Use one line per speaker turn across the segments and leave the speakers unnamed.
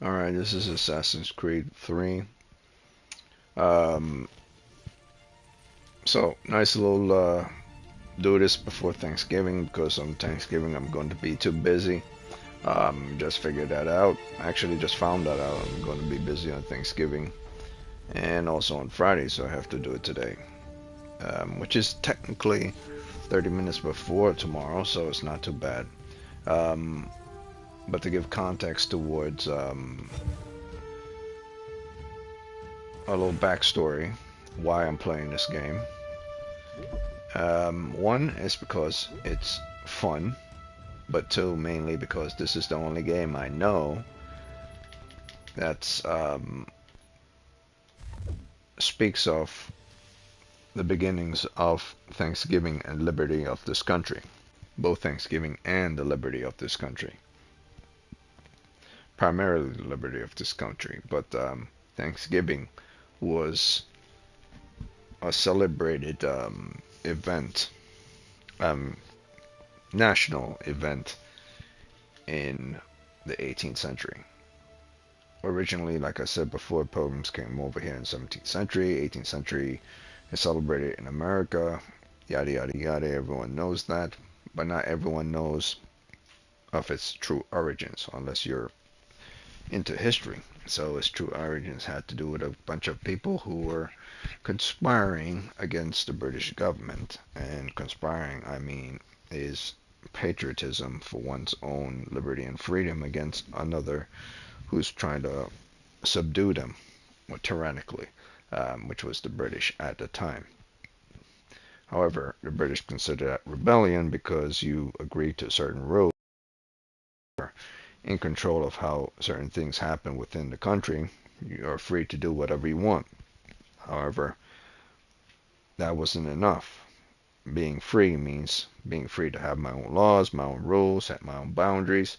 Alright, this is Assassin's Creed 3. Um, so, nice little do this before Thanksgiving because on Thanksgiving I'm going to be too busy. Just figured that out. Actually, just found that out. I'm going to be busy on Thanksgiving and also on Friday, so I have to do it today. Which is technically 30 minutes before tomorrow, so it's not too bad. Um, but to give context towards a little backstory why I'm playing this game. One is because it's fun, but two, mainly because this is the only game I know that's speaks of the beginnings of Thanksgiving and liberty of this country. Both Thanksgiving and the liberty of this country. Primarily the liberty of this country, but Thanksgiving was a celebrated event, um, national event in the 18th century. Originally, like I said before, pilgrims came over here in 17th century, 18th century. They celebrated in America, yada yada yada. Everyone knows that, but not everyone knows of its true origins unless you're into history. So its true origins had to do with a bunch of people who were conspiring against the British government. And conspiring, I mean, is patriotism for one's own liberty and freedom against another who's trying to subdue them tyrannically, which was the British at the time. However, the British considered that rebellion because you agree to certain rules, in control of how certain things happen within the country. You are free to do whatever you want. However, that wasn't enough. Being free means being free to have my own laws, my own rules, set my own boundaries.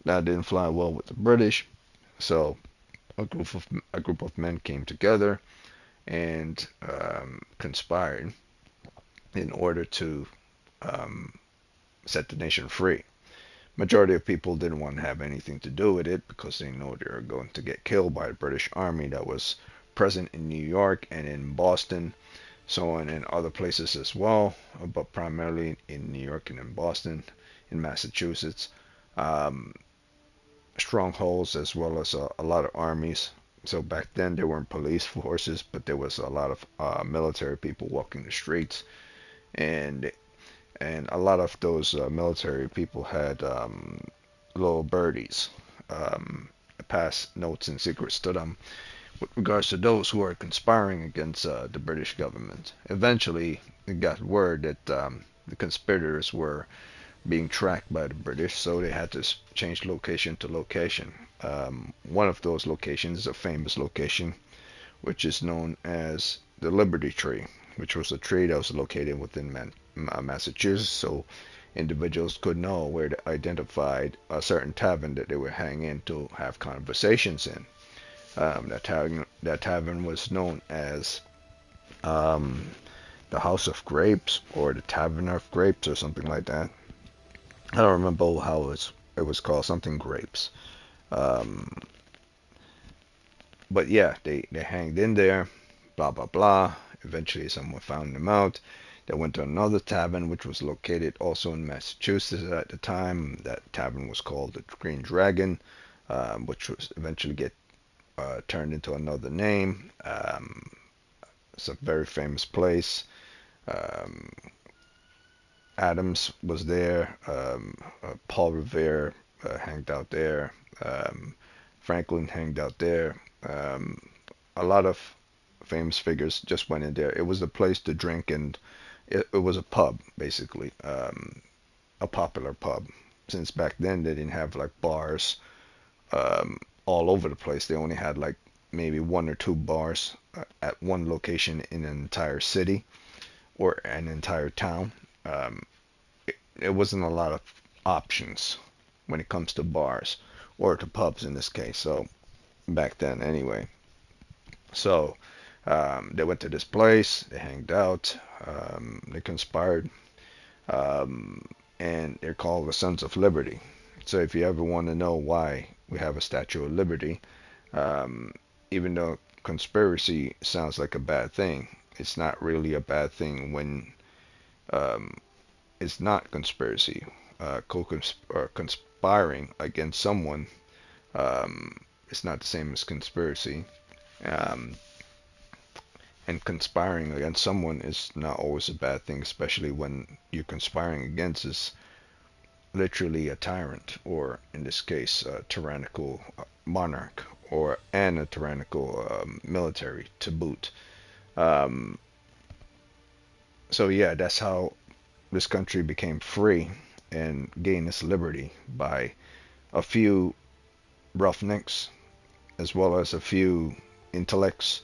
That didn't fly well with the British, so a group of men came together and conspired in order to um, set the nation free. Majority of people didn't want to have anything to do with it because they know they were going to get killed by the British Army that was present in New York and in Boston, so on in other places as well, but primarily in New York and in Boston, in Massachusetts. Um, Strongholds as well as a lot of armies. So back then there weren't police forces, but there was a lot of military people walking the streets, and a lot of those military people had little birdies, pass notes and secrets to them with regards to those who are conspiring against the British government. Eventually, it got word that the conspirators were being tracked by the British, so they had to change location to location. One of those locations is a famous location, which is known as the Liberty Tree, which was a tree that was located within Massachusetts, so individuals could know where to identify a certain tavern that they would hang in to have conversations in. That tavern was known as um, the House of Grapes or the Tavern of Grapes or something like that. I don't remember how it was called, something grapes. Um, but yeah, they hanged in there, blah blah blah. Eventually, someone found them out. They went to another tavern, which was located also in Massachusetts at the time. That tavern was called the Green Dragon, which was eventually get turned into another name. It's a very famous place. Um, Adams was there. Paul Revere hanged out there. Um, Franklin hanged out there. A lot of famous figures just went in there. It was a place to drink, and it was a pub, basically, a popular pub. Since back then they didn't have like bars um, all over the place. They only had like maybe one or two bars at one location in an entire city or an entire town. Um, it wasn't a lot of options when it comes to bars or to pubs in this case. So back then, anyway. So they went to this place, they hanged out, they conspired, um, and they're called the Sons of Liberty. So if you ever want to know why we have a Statue of Liberty, um, even though conspiracy sounds like a bad thing, it's not really a bad thing when um, it's not conspiracy. Conspiring against someone um, is not the same as conspiracy. Um, and conspiring against someone is not always a bad thing, especially when you're conspiring against is literally a tyrant, or in this case, a tyrannical monarch, and a tyrannical military to boot. Um, so yeah, that's how this country became free and gained its liberty by a few roughnecks as well as a few intellects.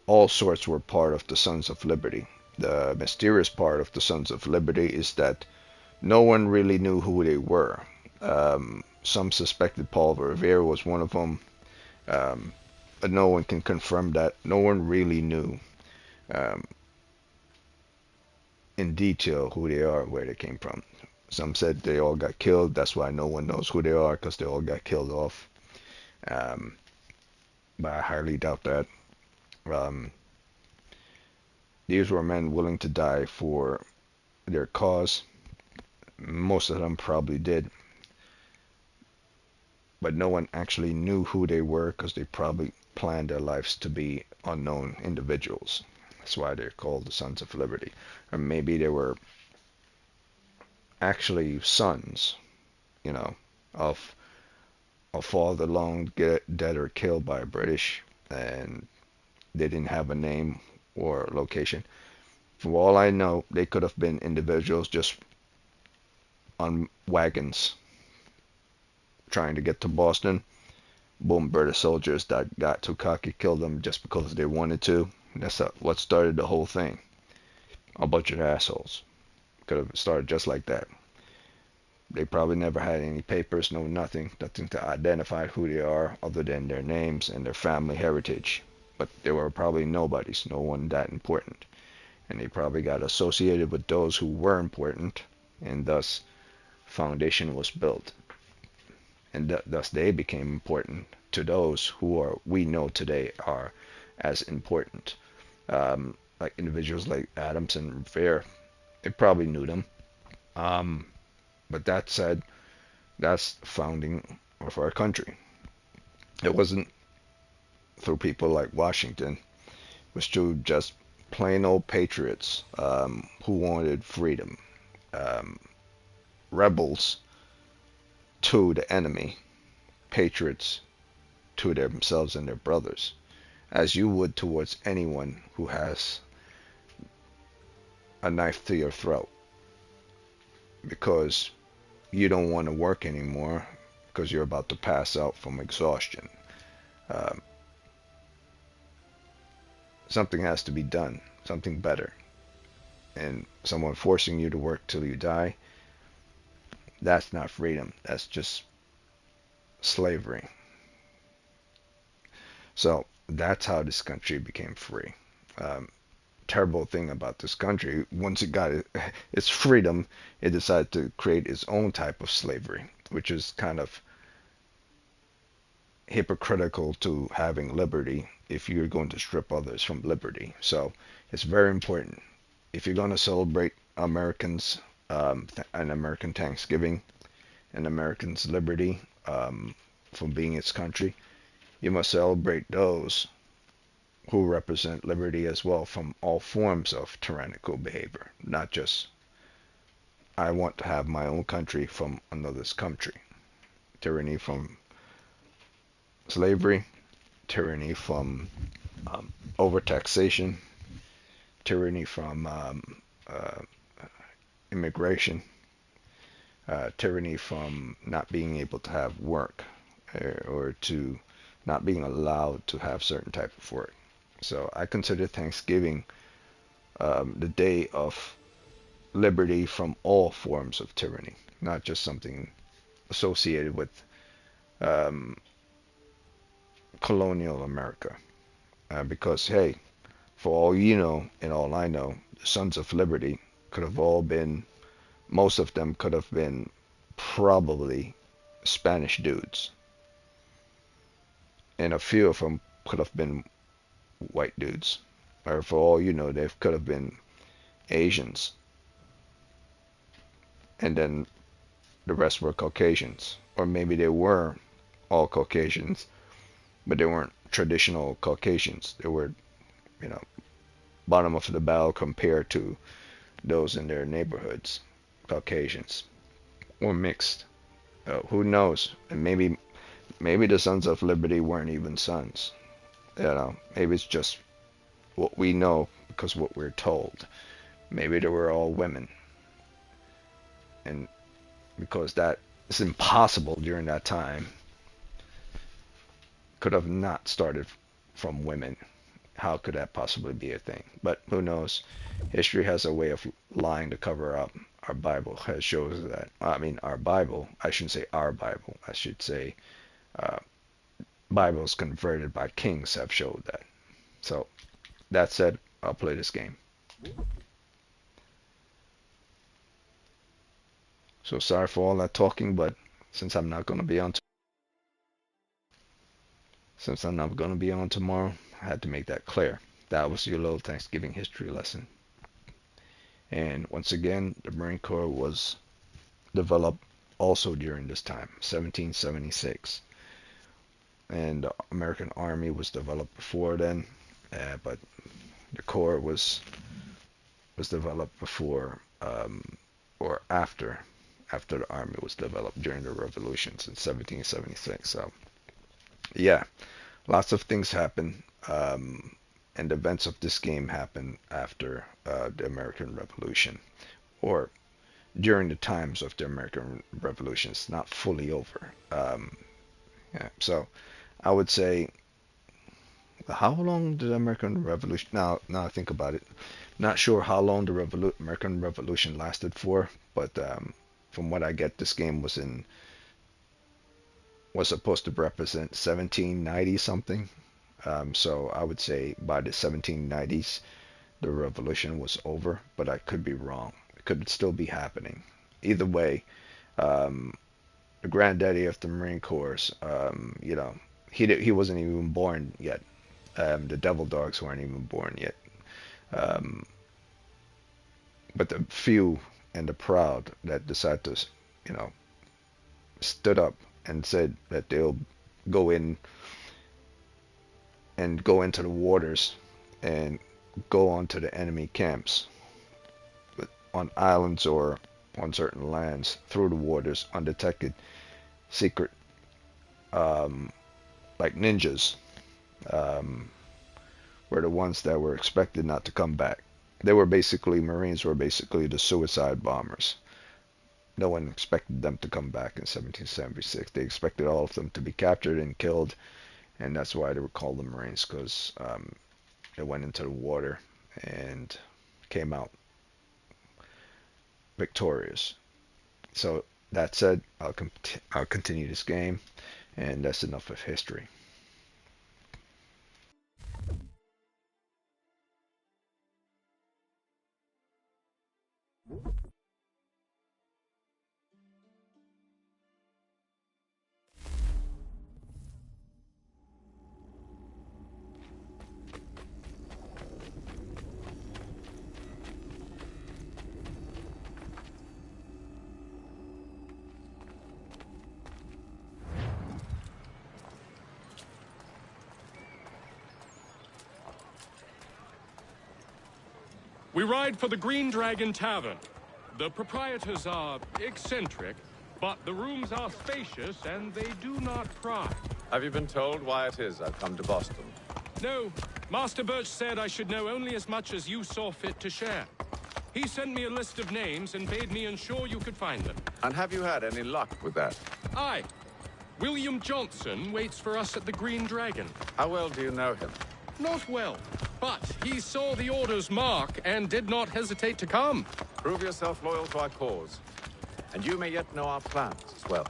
All sorts were part of the Sons of Liberty. The mysterious part of the Sons of Liberty is that no one really knew who they were. Some suspected Paul Revere was one of them, but no one can confirm that. No one really knew um, in detail who they are, where they came from. Some said they all got killed. That's why no one knows who they are, because they all got killed off. Um, but I highly doubt that. Um, these were men willing to die for their cause. Most of them probably did, but no one actually knew who they were because they probably planned their lives to be unknown individuals. That's why they're called the Sons of Liberty. Or maybe they were actually sons, you know, of father long dead or killed by British, and they didn't have a name or location. For all I know, they could have been individuals just on wagons trying to get to Boston. Boom, British soldiers that got too cocky killed them just because they wanted to. That's what started the whole thing. A bunch of assholes. Could have started just like that. They probably never had any papers, no nothing to identify who they are other than their names and their family heritage. But they were probably nobodies, no one that important. And they probably got associated with those who were important, and thus foundation was built. And thus they became important to those who are we know today are as important. Like individuals like Adams and Revere, they probably knew them. But that said, that's the founding of our country. It wasn't through people like Washington. It was through just plain old patriots who wanted freedom. Um, rebels to the enemy, patriots to themselves and their brothers, as you would towards anyone who has a knife to your throat because you don't want to work anymore because you're about to pass out from exhaustion. Um, something has to be done, something better. And someone forcing you to work till you die, that's not freedom. That's just slavery. So that's how this country became free. Um, terrible thing about this country, once it got its freedom, it decided to create its own type of slavery, which is kind of hypocritical to having liberty if you're going to strip others from liberty. So it's very important. If you're going to celebrate Americans, an American Thanksgiving, an American's liberty from being its country, you must celebrate those who represent liberty as well from all forms of tyrannical behavior, not just I want to have my own country from another's country. Tyranny from slavery, tyranny from overtaxation, tyranny from uh, immigration, tyranny from not being able to have work or to not being allowed to have certain type of work. So I consider Thanksgiving the day of liberty from all forms of tyranny, not just something associated with um, colonial America. Because, hey, for all you know and all I know, the Sons of Liberty could have all been, most of them could have been probably Spanish dudes, and a few of them could have been white dudes, or for all you know, they could have been Asians, and then the rest were Caucasians, or maybe they were all Caucasians, but they weren't traditional Caucasians. They were, you know, bottom of the barrel compared to those in their neighborhoods, Caucasians, or mixed. Who knows? And maybe the Sons of Liberty weren't even sons. You know, maybe it's just what we know because what we're told. Maybe they were all women, and because that is impossible during that time, could have not started from women. How could that possibly be a thing? But who knows? History has a way of lying to cover up. Our Bible has shows that. I mean, our Bible. I shouldn't say our Bible. I should say uh, Bibles converted by kings have showed that. So that said, I'll play this game. So sorry for all that talking, but since I'm not going to be on, tomorrow, I had to make that clear. That was your little Thanksgiving history lesson. And once again, the Marine Corps was developed also during this time, 1776. And the American Army was developed before then, but the Corps was developed before or after the Army was developed during the revolutions in 1776. So yeah, lots of things happen, and the events of this game happen after the American Revolution, or during the times of the American Revolution. It's not fully over. Yeah, so I would say, how long did the American Revolution? Now I think about it, not sure how long the American Revolution lasted for, but from what I get, this game was supposed to represent 1790 something. So I would say by the 1790s, the revolution was over, but I could be wrong. It could still be happening. Either way, the granddaddy of the Marine Corps, you know, he wasn't even born yet. The Devil Dogs weren't even born yet. Um, but the few and the proud that decided to, you know, stood up and said that they'll go in and go into the waters and go onto the enemy camps on islands or on certain lands through the waters undetected, secret, like ninjas, were the ones that were expected not to come back. Marines were basically the suicide bombers. No one expected them to come back in 1776. They expected all of them to be captured and killed, and that's why they were called the Marines, because they went into the water and came out victorious. So that said, I'll continue this game, and that's enough of history.
We ride for the Green Dragon Tavern. The proprietors are eccentric, but the rooms are spacious and they do not pry.
Have you been told why it is I've come to Boston?
No, Master Birch said I should know only as much as you saw fit to share. He sent me a list of names and bade me ensure you could find them.
And have you had any luck with that?
Aye. William Johnson waits for us at the Green Dragon.
How well do you know him?
Not well, but he saw the order's mark and did not hesitate to come.
Prove yourself loyal to our cause, and you may yet know our plans as well.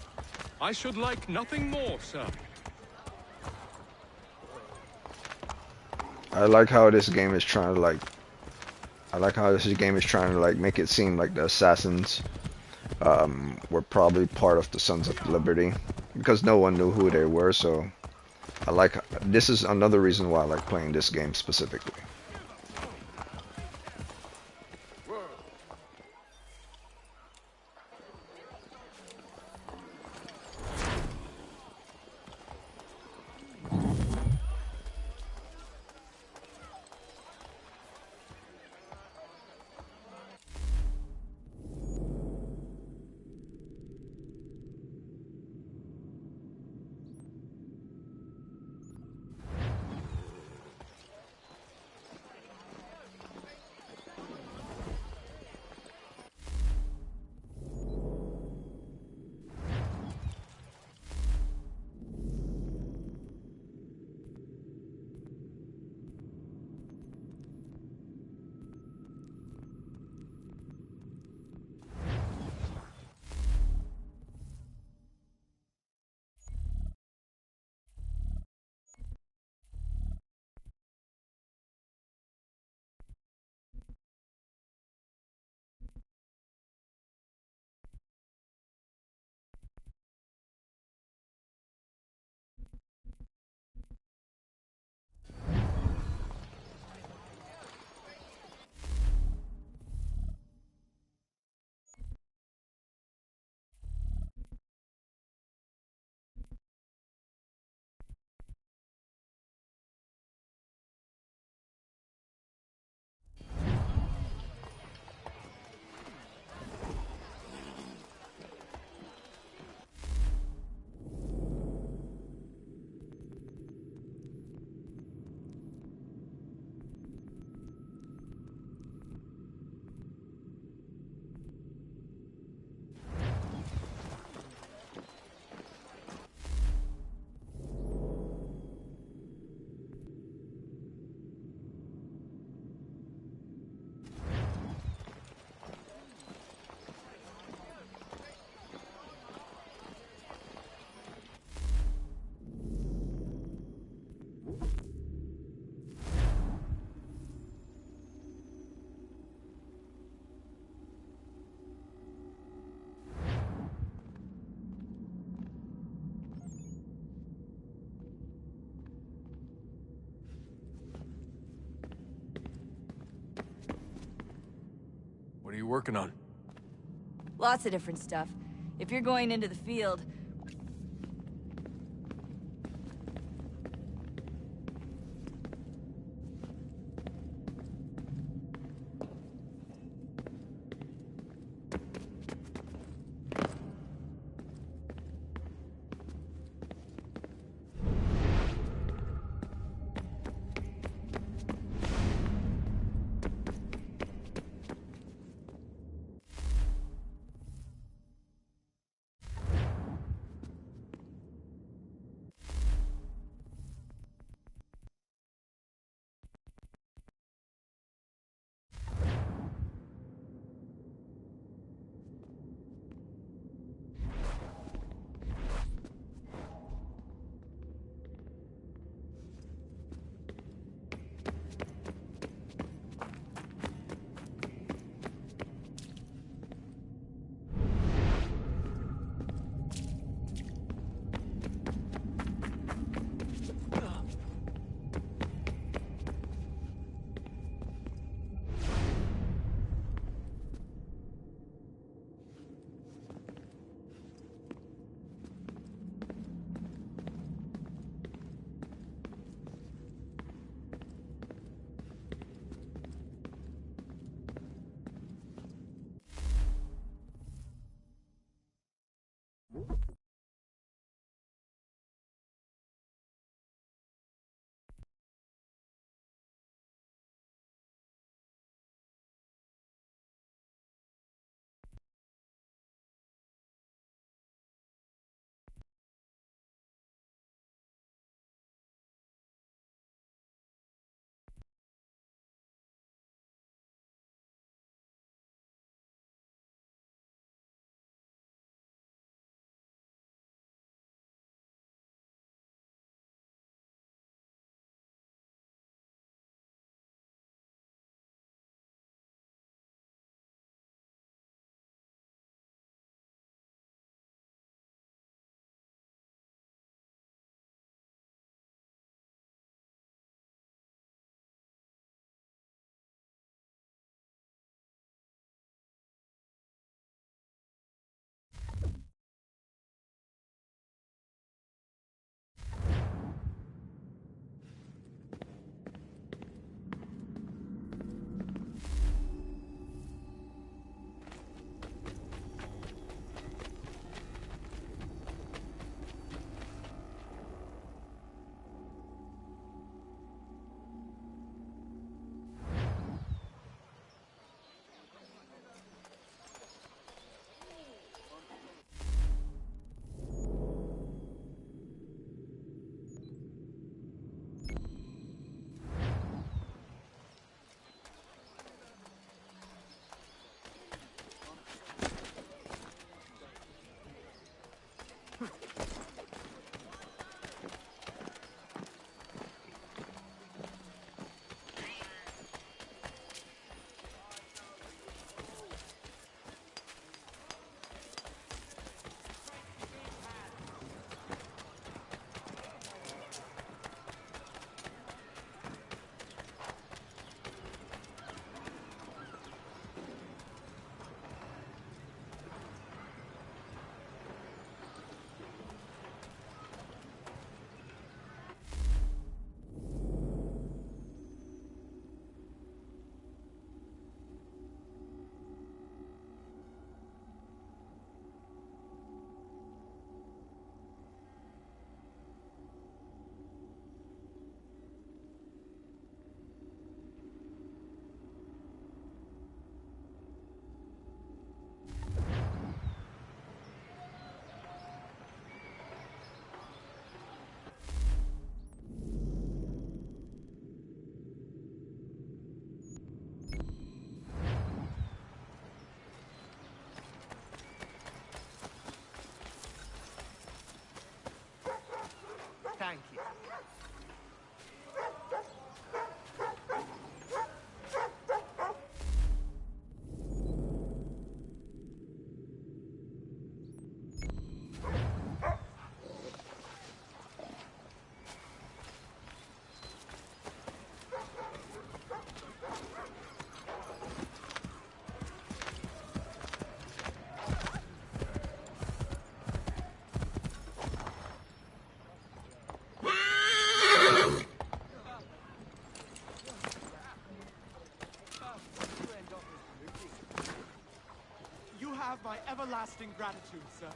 I should like nothing more, sir.
I like how this game is trying to make it seem like the assassins were probably part of the Sons of Liberty because no one knew who they were. So I like this is another reason why I like playing this game specifically.
What are you working on?
Lots of different stuff. If you're going into the field...
have my everlasting gratitude, sir.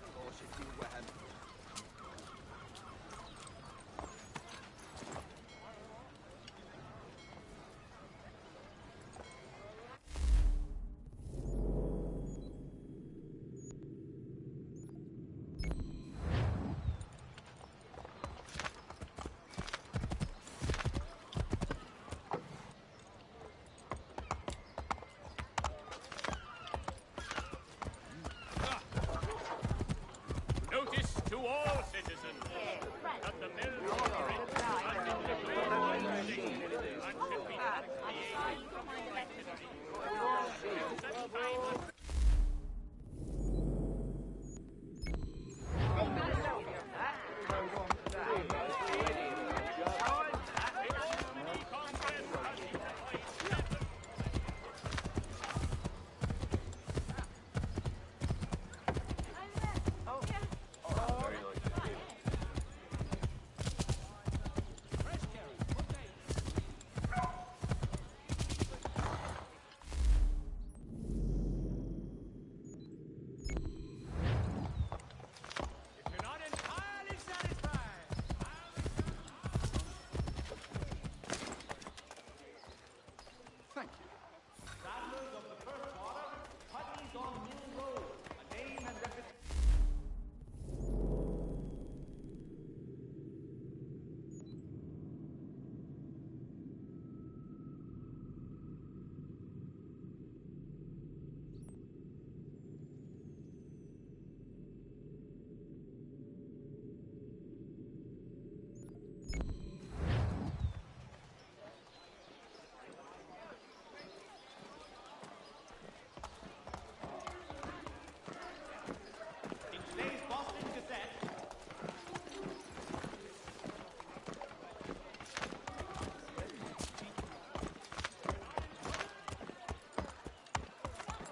Notice to all citizens that the mills are in and should be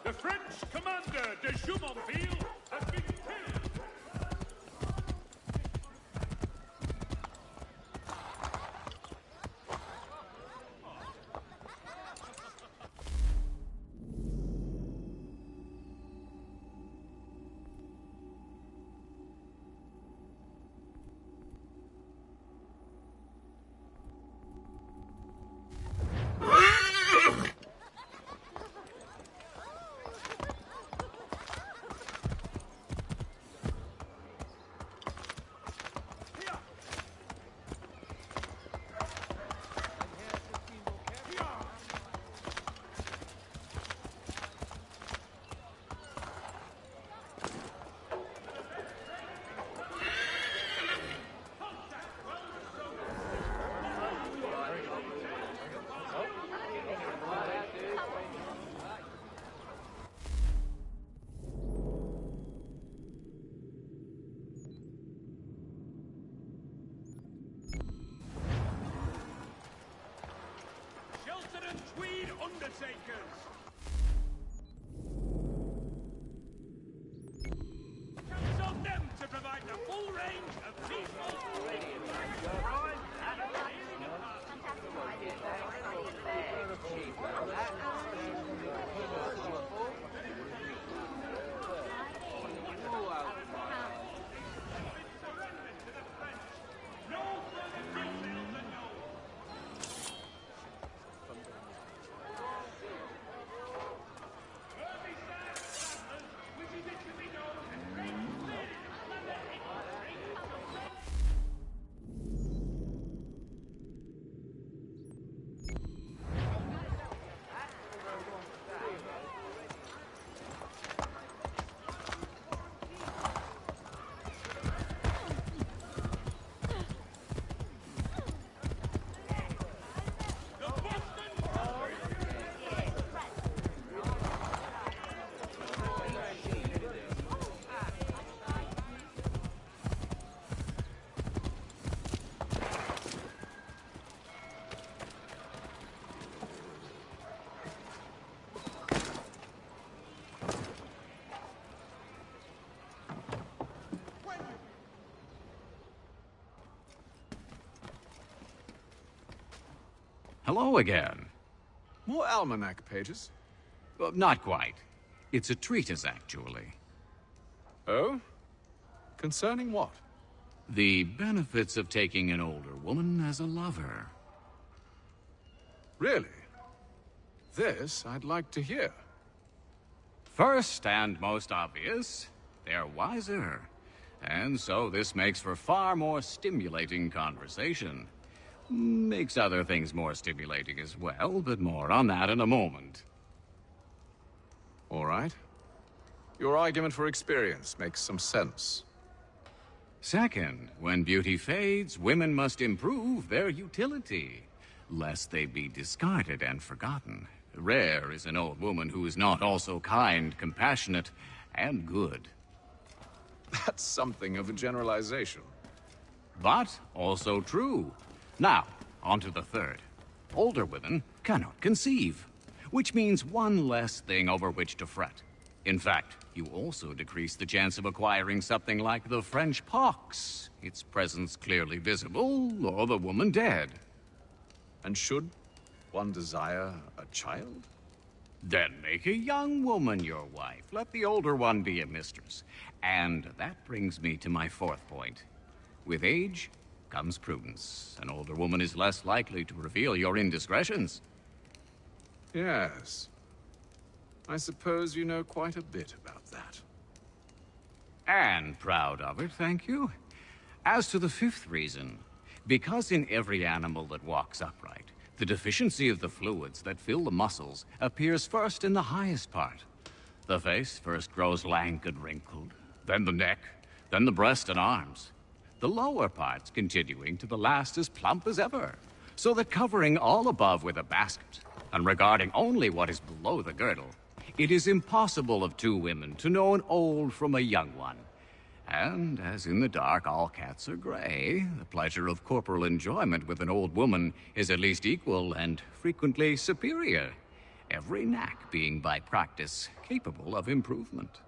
The French commander de Jumonville has been killed. Tweed Undertakers! Counts on them to provide the full range of peaceful radiant.
Hello again.
More almanac pages?
Not quite. It's a treatise, actually.
Oh? Concerning what?
The benefits of taking an older woman as a lover.
Really? This I'd like to hear.
First and most obvious, they're wiser. And so this makes for far more stimulating conversation. Makes other things more stimulating as well, but more on that in a moment.
All right. Your argument for experience makes some sense.
Second, when beauty fades, women must improve their utility, lest they be discarded and forgotten. Rare is an old woman who is not also kind, compassionate, and good.
That's something of a generalization.
But also true. Now, on to the third. Older women cannot conceive, which means one less thing over which to fret. In fact, you also decrease the chance of acquiring something like the French pox, its presence clearly visible, or the woman dead.
And should one desire a child?
Then make a young woman your wife. Let the older one be a mistress. And that brings me to my fourth point. With age comes prudence. An older woman is less likely to reveal your indiscretions.
Yes. I suppose you know quite a bit about that.
And proud of it, thank you. As to the fifth reason, because in every animal that walks upright, the deficiency of the fluids that fill the muscles appears first in the highest part. The face first grows lank and wrinkled, then the neck, then the breast and arms. The lower parts continuing to the last as plump as ever, so that covering all above with a basket, and regarding only what is below the girdle, it is impossible of two women to know an old from a young one. And, as in the dark all cats are gray, the pleasure of corporal enjoyment with an old woman is at least equal and frequently superior, every knack being by practice capable of improvement.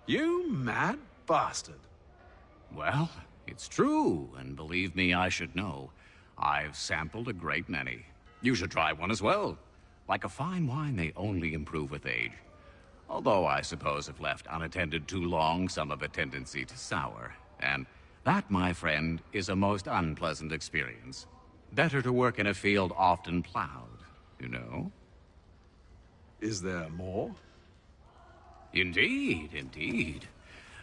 You mad bastard.
Well, it's true, and believe me, I should know. I've sampled a great many. You should try one as well. Like a fine wine, they only improve with age. Although I suppose if left unattended too long, some have a tendency to sour. And that, my friend, is a most unpleasant experience. Better to work in a field often plowed, you know?
Is there more?
Indeed, indeed.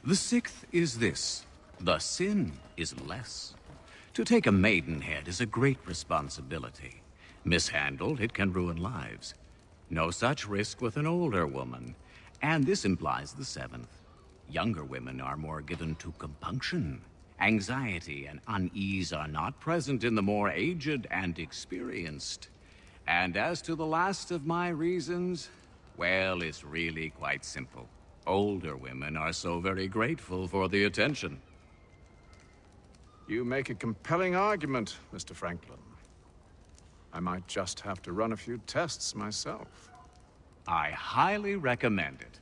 The sixth is this. The sin is less. To take a maidenhead is a great responsibility. Mishandled, it can ruin lives. No such risk with an older woman. And this implies the seventh. Younger women are more given to compunction. Anxiety and unease are not present in the more aged and experienced. And as to the last of my reasons, well, it's really quite simple. Older women are so very grateful for the attention.
You make a compelling argument, Mr. Franklin. I might just have to run a few tests myself.
I highly recommend it.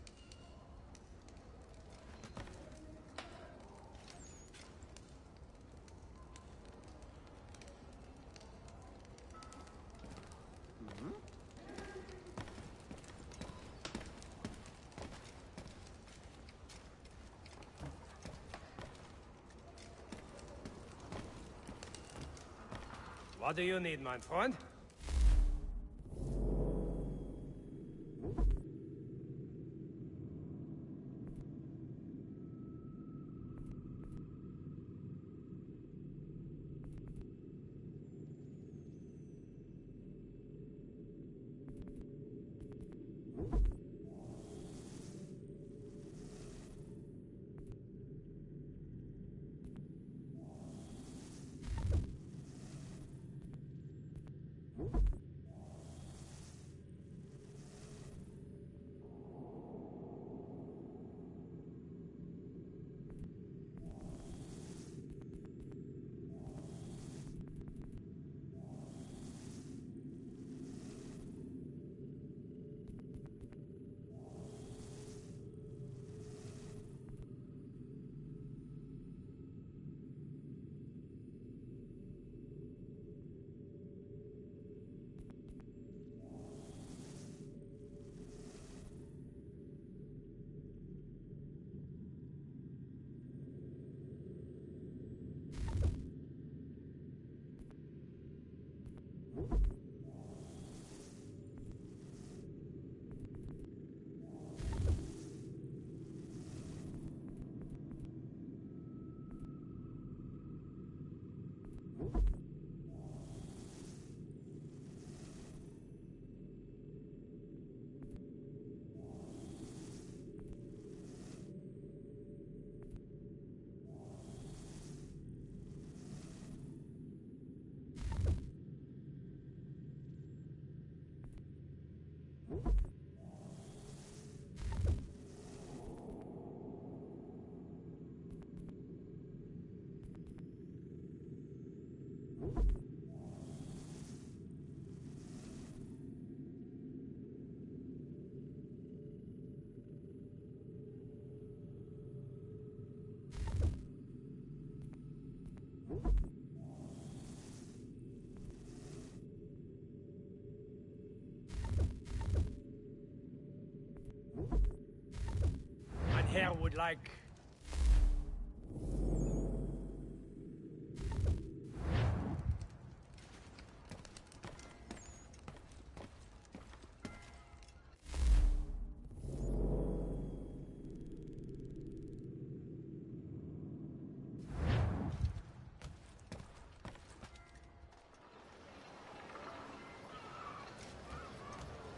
What do you need, my friend? Herr would like...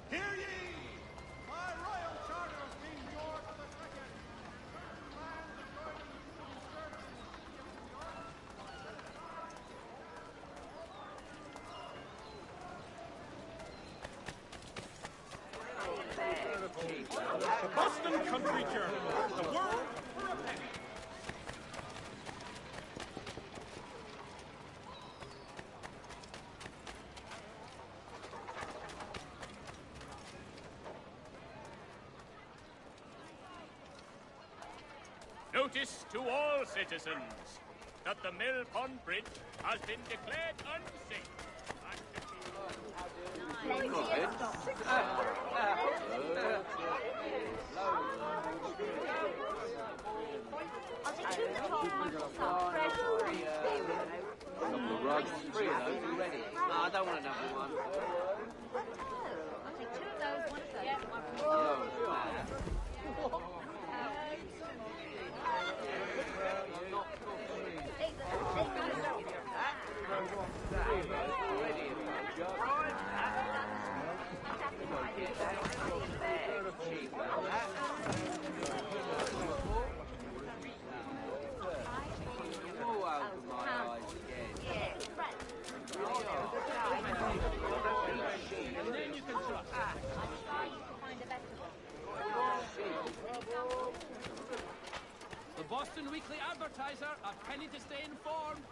Hear ye! My royal charter of King George II. Certain lands adjoining the Union Church in the city of New York.
The Boston Country Journal. The world for a penny.
Notice to all citizens that the Mill Pond Bridge has been declared unsafe.
I don't want another one. I'll take two of those, one of those.
And then you can trust. The Boston Weekly Advertiser, a penny to stay informed.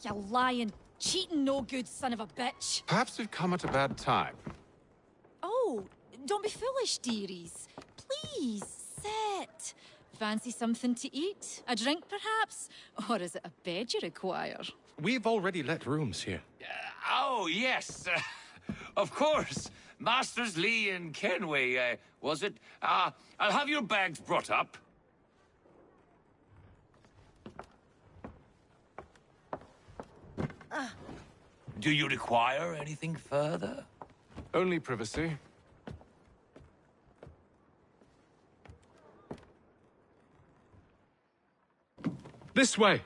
You lying, cheating, no good son of a bitch.
Perhaps we've come at a bad time.
Oh, don't be foolish, dearies. Please, sit. Fancy something to eat? A drink, perhaps? Or is it a bed you require?
We've already let rooms here.
Oh, yes. Of course. Masters Lee and Kenway, was it? I'll have your bags brought up. Do you require anything further?
Only privacy.
This way!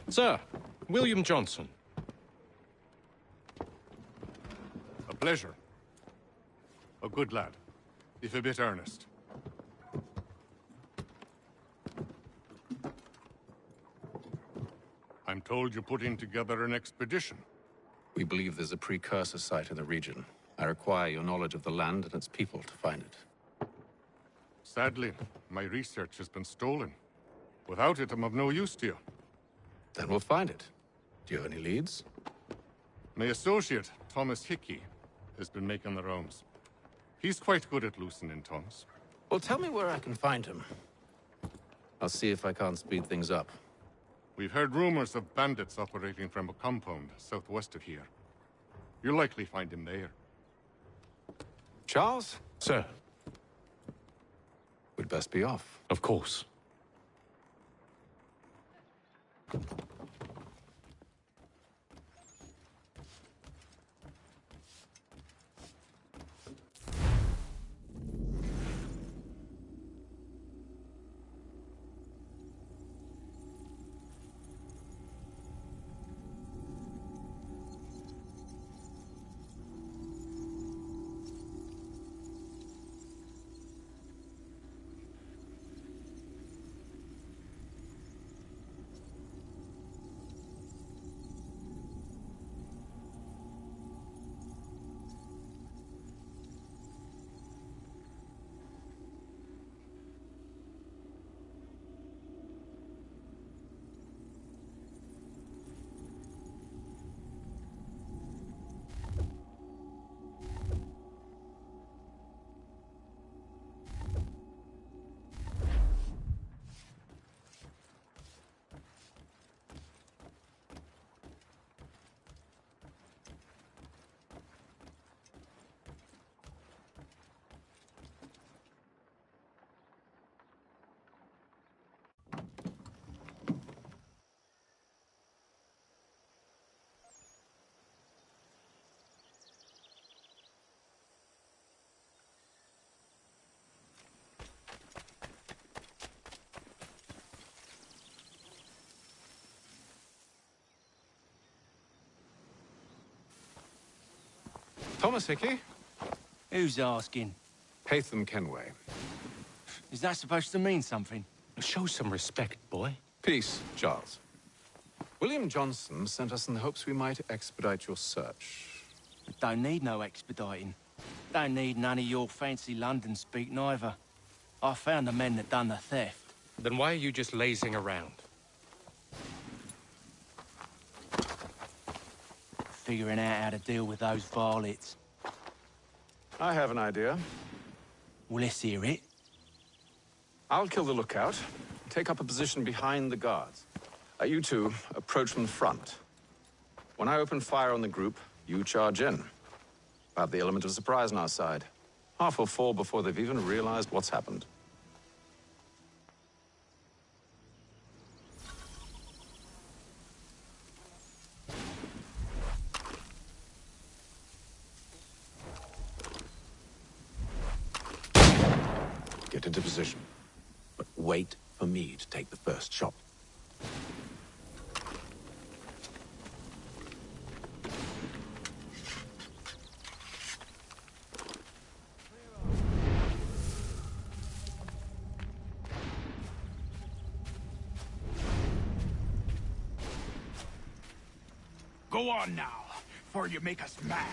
Sir, William Johnson. A pleasure. A good lad, if a bit earnest. I'm told you're putting together an expedition.
We believe there's a precursor site in the region. I require your knowledge of the land and its people to find it.
Sadly, my research has been stolen. Without it, I'm of no use to you.
Then we'll find it. Do you have any leads?
My associate, Thomas Hickey, has been making the rounds. He's quite good at loosening tongues.
Well, tell me where I can find him. I'll see if I can't speed things up.
We've heard rumors of bandits operating from a compound southwest of here. You'll likely find him there.
Charles?
Sir.
We'd best be off.
Of course.
Thomas Hickey?
Who's asking?
Haytham Kenway.
Is that supposed to mean something?
Show some respect, boy.
Peace, Charles. William Johnson sent us in the hopes we might expedite your search.
Don't need no expediting. Don't need none of your fancy London speak neither. I found the men that done the theft.
Then why are you just lazing around?
Figuring out how to deal with those varlets.
I have an idea.
Well, let's hear it.
I'll kill the lookout, take up a position behind the guards. You two approach from the front. When I open fire on the group, you charge in. I have the element of surprise on our side. Half will fall before they've even realized what's happened. Get into position, but wait for me to take the first shot.
Go on now, before you make us mad.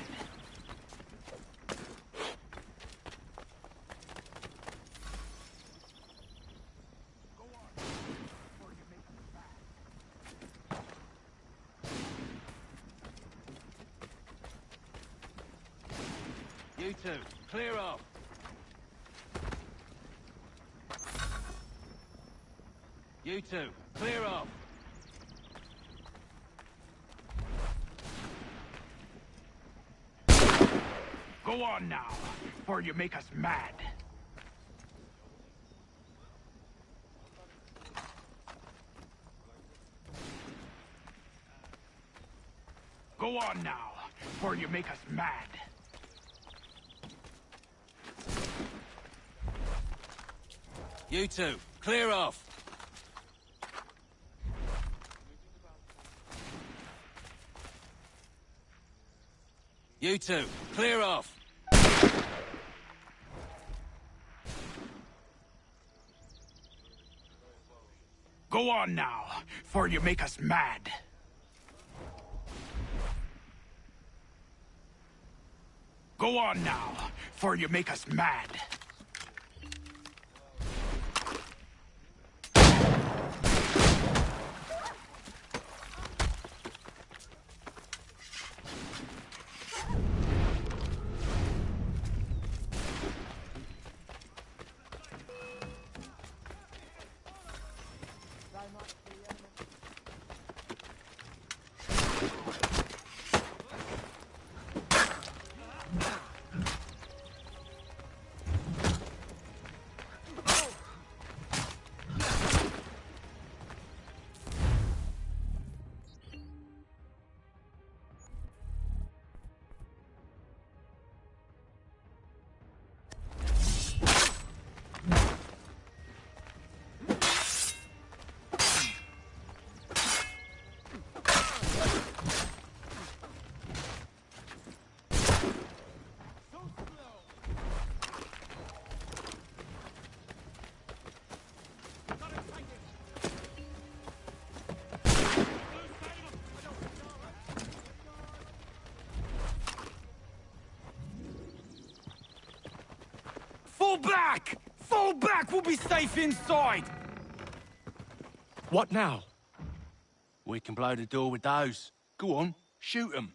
You two, clear off. You two, clear off. Go on now, before you make us mad. Go on now, before you make us mad. You two, clear off. You two, clear off. Go on now, before you make us mad. Go on now, before you make us mad. Fall back! Fall back! We'll be safe inside!
What now?
We can blow the door with those. Go on, shoot them.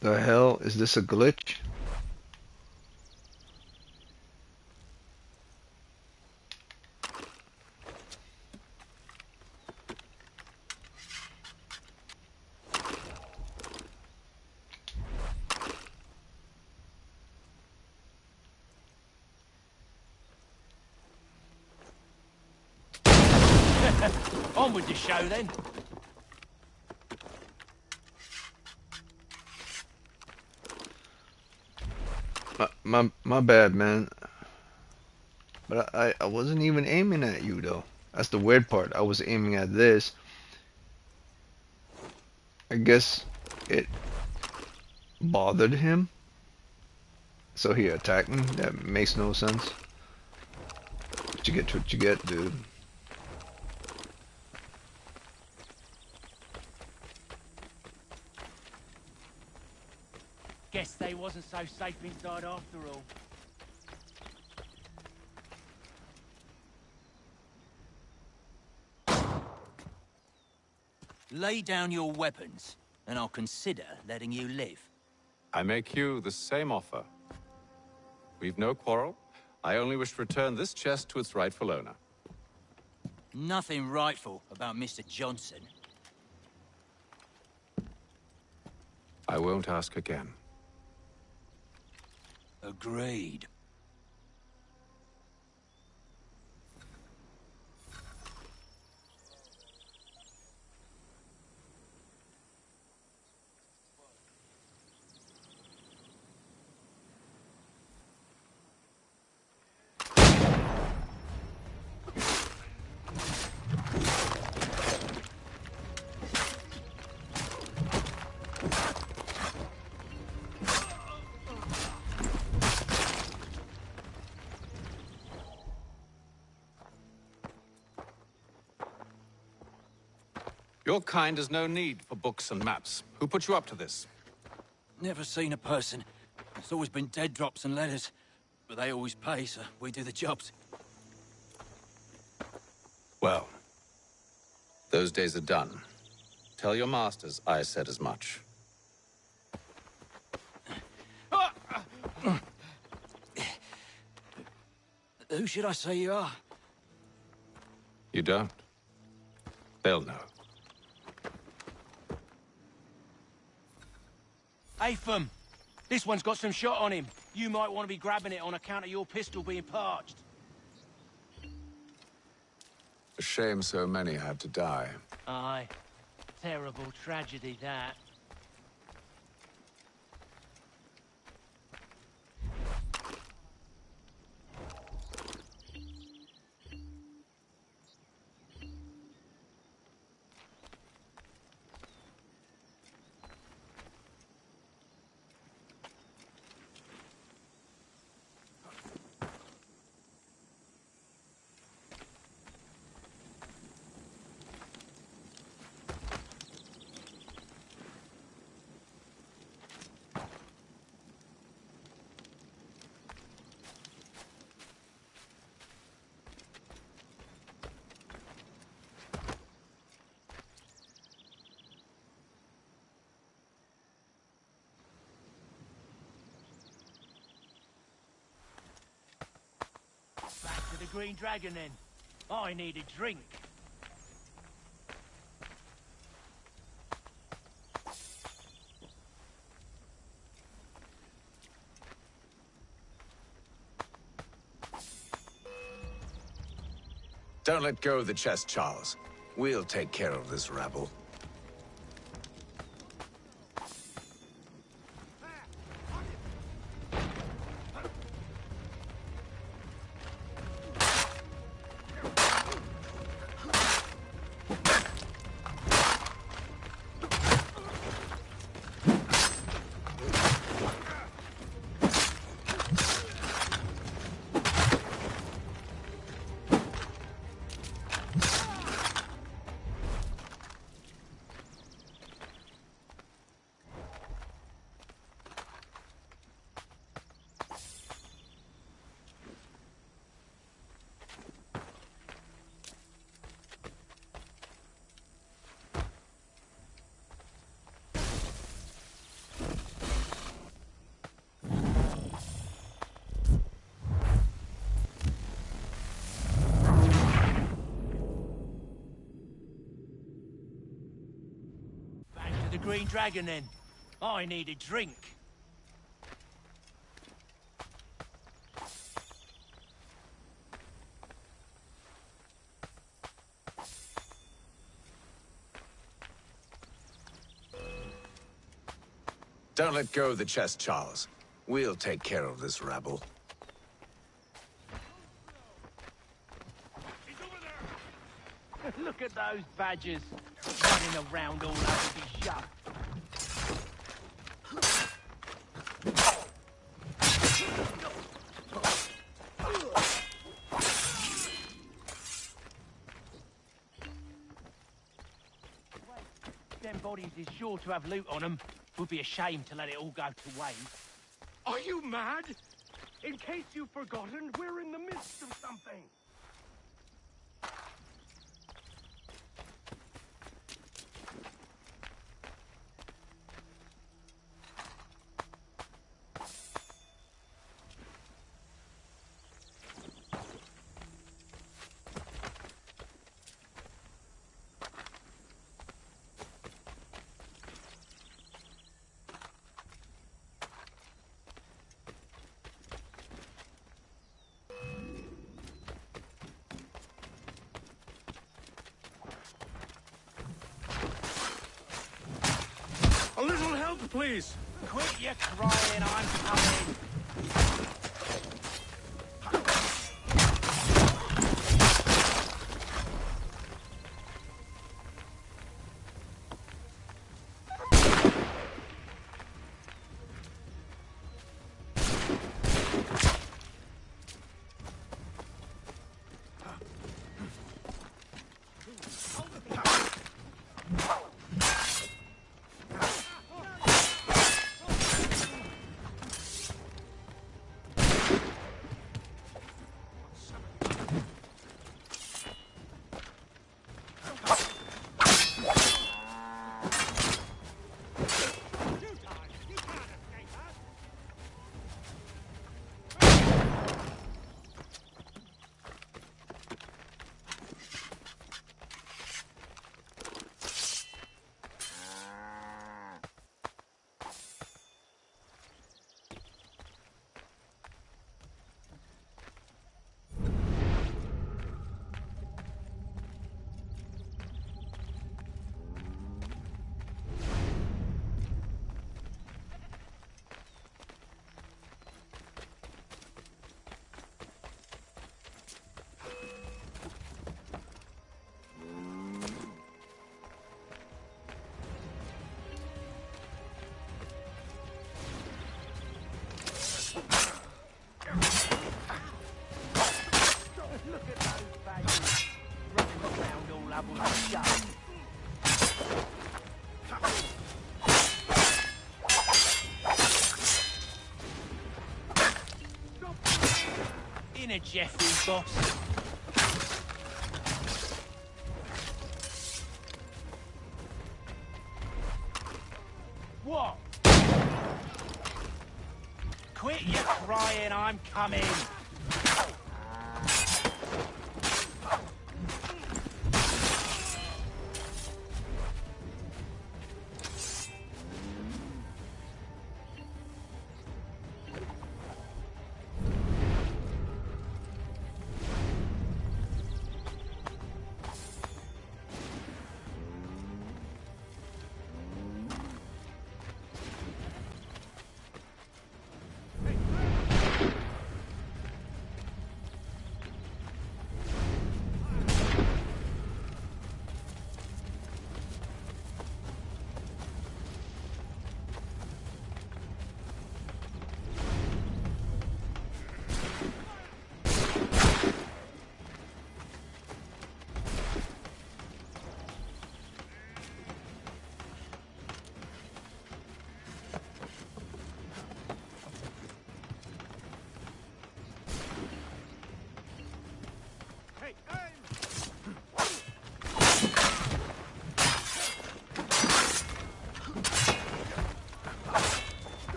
The hell? Is this a glitch?
On with the show then.
My bad, man. But I wasn't even aiming at you though. That's the weird part. I was aiming at this. I guess it bothered him. So he attacking? That makes no sense. What you get, dude.
Guess they wasn't so safe inside after all.
Lay down your weapons, and I'll consider letting you live.
I make you the same offer. We've no quarrel. I only wish to return this chest to its rightful owner.
Nothing rightful about Mr. Johnson.
I won't ask again.
Agreed.
Your kind has no need for books and maps. Who put you up to this?
Never seen a person. It's always been dead drops and letters. But they always pay, so we do the jobs.
Well, those days are done. Tell your masters I said as much.
Who should I say you are?
You don't. They'll know.
Atham, this one's got some shot on him. You might want to be grabbing it on account of your pistol being parched.
A shame so many had to die.
Aye. Terrible tragedy, that. Back to the Green Dragon, then. I need a drink.
Don't let go of the chest, Charles. We'll take care of this rabble.
The Green Dragon, then. I need a drink.
Don't let go of the chest, Charles. We'll take care of this rabble.
Look at those badgers running around all over the shop. them bodies is sure to have loot on them. Would be a shame to let it all go to waste.
Are you mad? In case you've forgotten, we're in the midst of something.
A little help, please!
Quit your crying, I'm coming. Inner Jeffrey, boss. What? Quit your crying, I'm coming.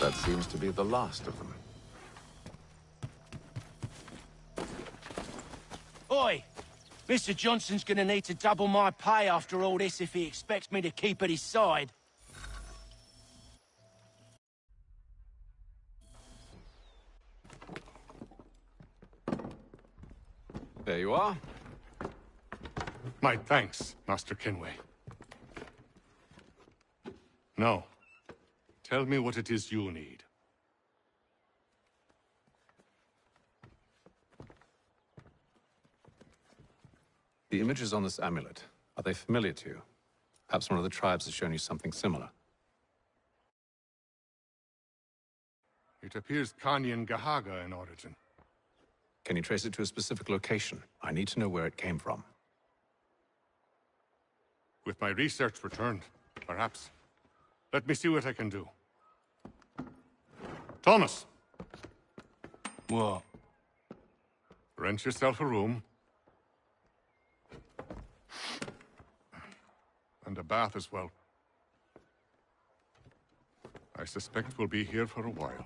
That seems to be the last of them.
Oi! Mr. Johnson's gonna need to double my pay after all this if he expects me to keep at his side.
There you are.
My thanks, Master Kenway. Now, tell me what it is you need.
The images on this amulet, are they familiar to you? Perhaps one of the tribes has shown you something similar.
It appears Kanyan Gahaga in origin.
Can you trace it to a specific location? I need to know where it came from.
With my research returned, perhaps. Let me see what I can do. Thomas!
What?
Rent yourself a room. And a bath as well. I suspect we'll be here for a while.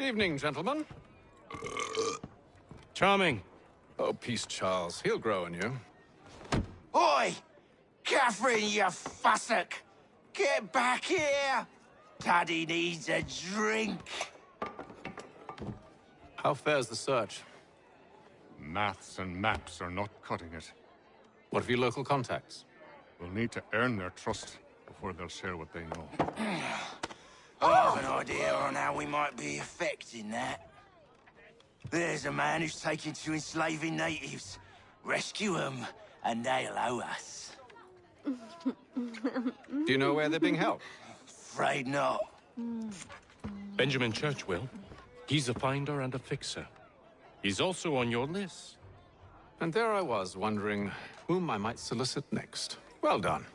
Evening, gentlemen.
Charming.
Oh, peace, Charles. He'll grow on you.
Oi! Catherine, you fussock! Get back here! Paddy needs a drink.
How fares the search?
Maths and maps are not cutting it.
What of your local contacts?
We'll need to earn their trust before they'll share what they know.
I have an idea on how we might be affecting that. There's a man who's taken to enslaving natives. Rescue them, and they'll owe us.
Do you know where they're being held?
Afraid not.
Benjamin Church will. He's a finder and a fixer. He's also on your list.
And there I was, wondering whom I might solicit next. Well done.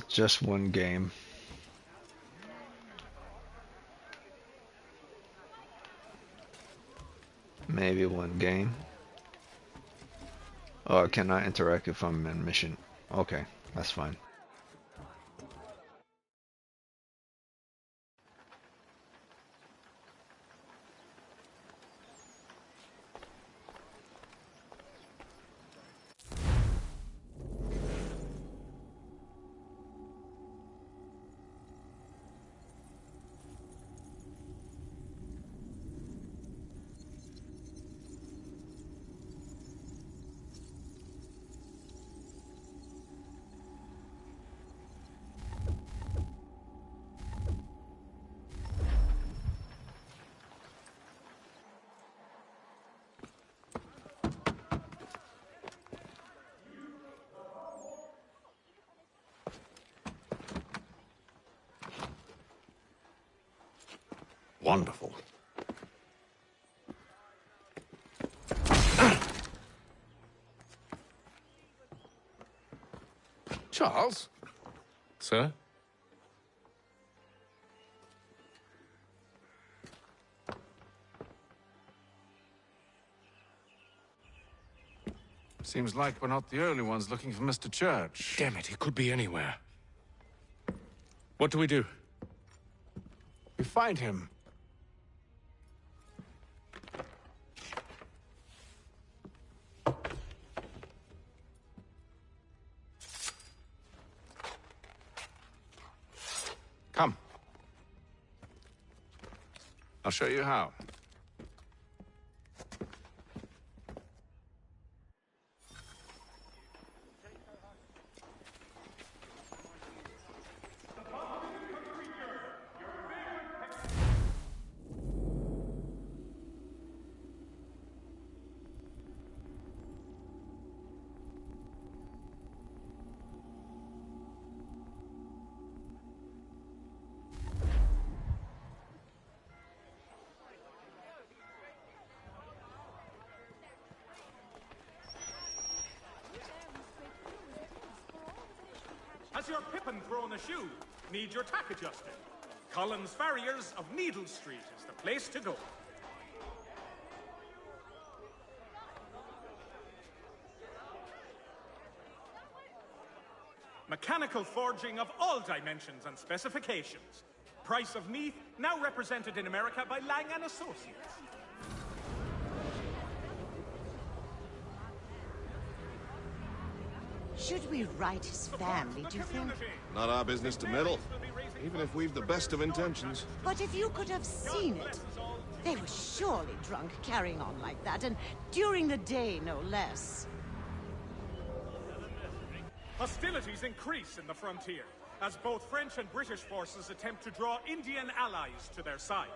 Just one game. Maybe one game. Oh, I cannot interact if I'm in mission. Okay, that's fine.
Wonderful. Charles?
Sir?
Seems like we're not the only ones looking for Mr. Church.
Damn it, he could be anywhere. What do we do?
We find him. Come. I'll show you how.
Has your pippin thrown a shoe? Need your tack adjusted? Collins Farriers of Needle Street is the place to go. Mechanical forging of all dimensions and specifications. Price of Meath, now represented in America by Lang & Associates.
Should we right his family, do you think?
Not our business to meddle, even if we've the best of intentions.
But if you could have seen it, they were surely drunk carrying on like that, and during the day, no less.
Hostilities increase in the frontier, as both French and British forces attempt to draw Indian allies to their side.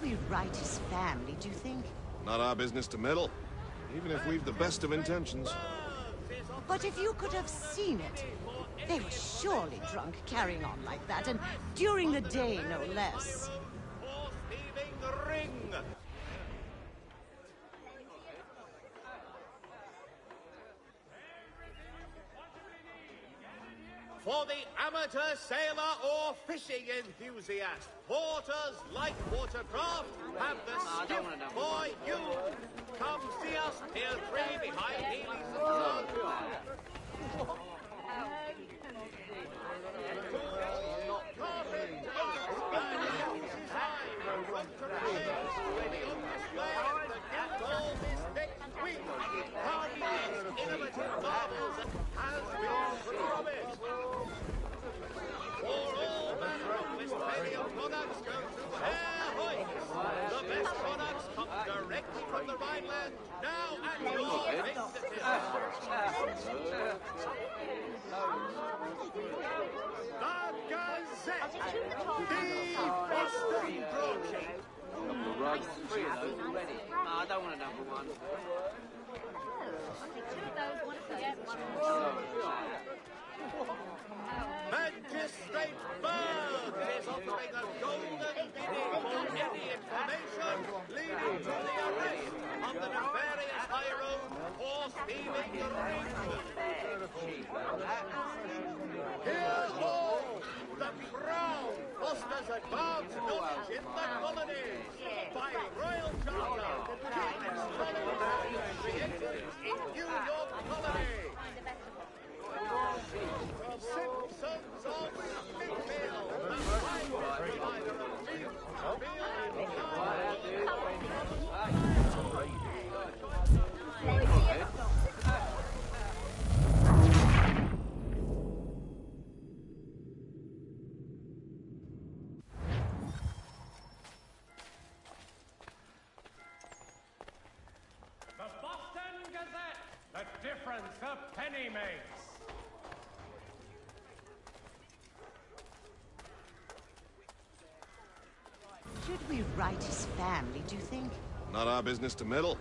we right his family, do you think?
Not our business to meddle, even if we've the best of intentions.
But if you could have seen it, they were surely drunk carrying on like that, and during the day, no less.
For the amateur sailor or fishing enthusiast, Porter's light watercraft have the skiff for you. Come see us, Pier 3 behind Healy's innovative marvels has been promised. For all manner of Westphalian products go through Air Hoyts. The best products come directly from the Rhineland, now at your fingertips. The Gazette, the Boston broadsheet.
I don't want another one.
Magistrate Burns is offering a golden guinea for any information leading to the arrest of the nefarious high road horse thieving ring. Here's all! The Crown fosters advanced knowledge in the colonies. By royal charter, King's colonies created in New York colony. Simpsons of Smithfield, the private provider of
The Boston Gazette, the difference a penny makes.
Should we right his family, do you think?
Not our business to meddle,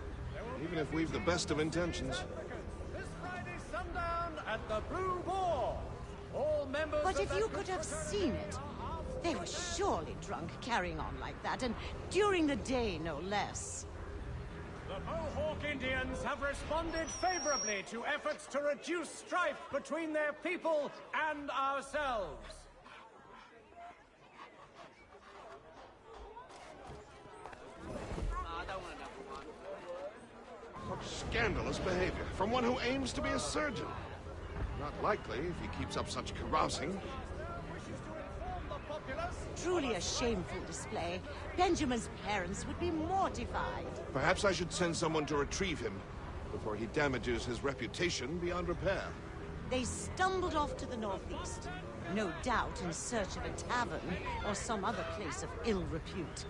even if we've the best of intentions.
This Friday sundown at the Blue Boar. All members
But
of
if
the
you could have seen it, they were surely drunk carrying on like that, and during the day, no less.
The Mohawk Indians have responded favorably to efforts to reduce strife between their people and ourselves.
I don't want another one.
Such scandalous behavior from one who aims to be a surgeon. Not likely if he keeps up such carousing.
Truly a shameful display. Benjamin's parents would be mortified.
Perhaps I should send someone to retrieve him before he damages his reputation beyond repair.
They stumbled off to the northeast, no doubt in search of a tavern or some other place of ill repute.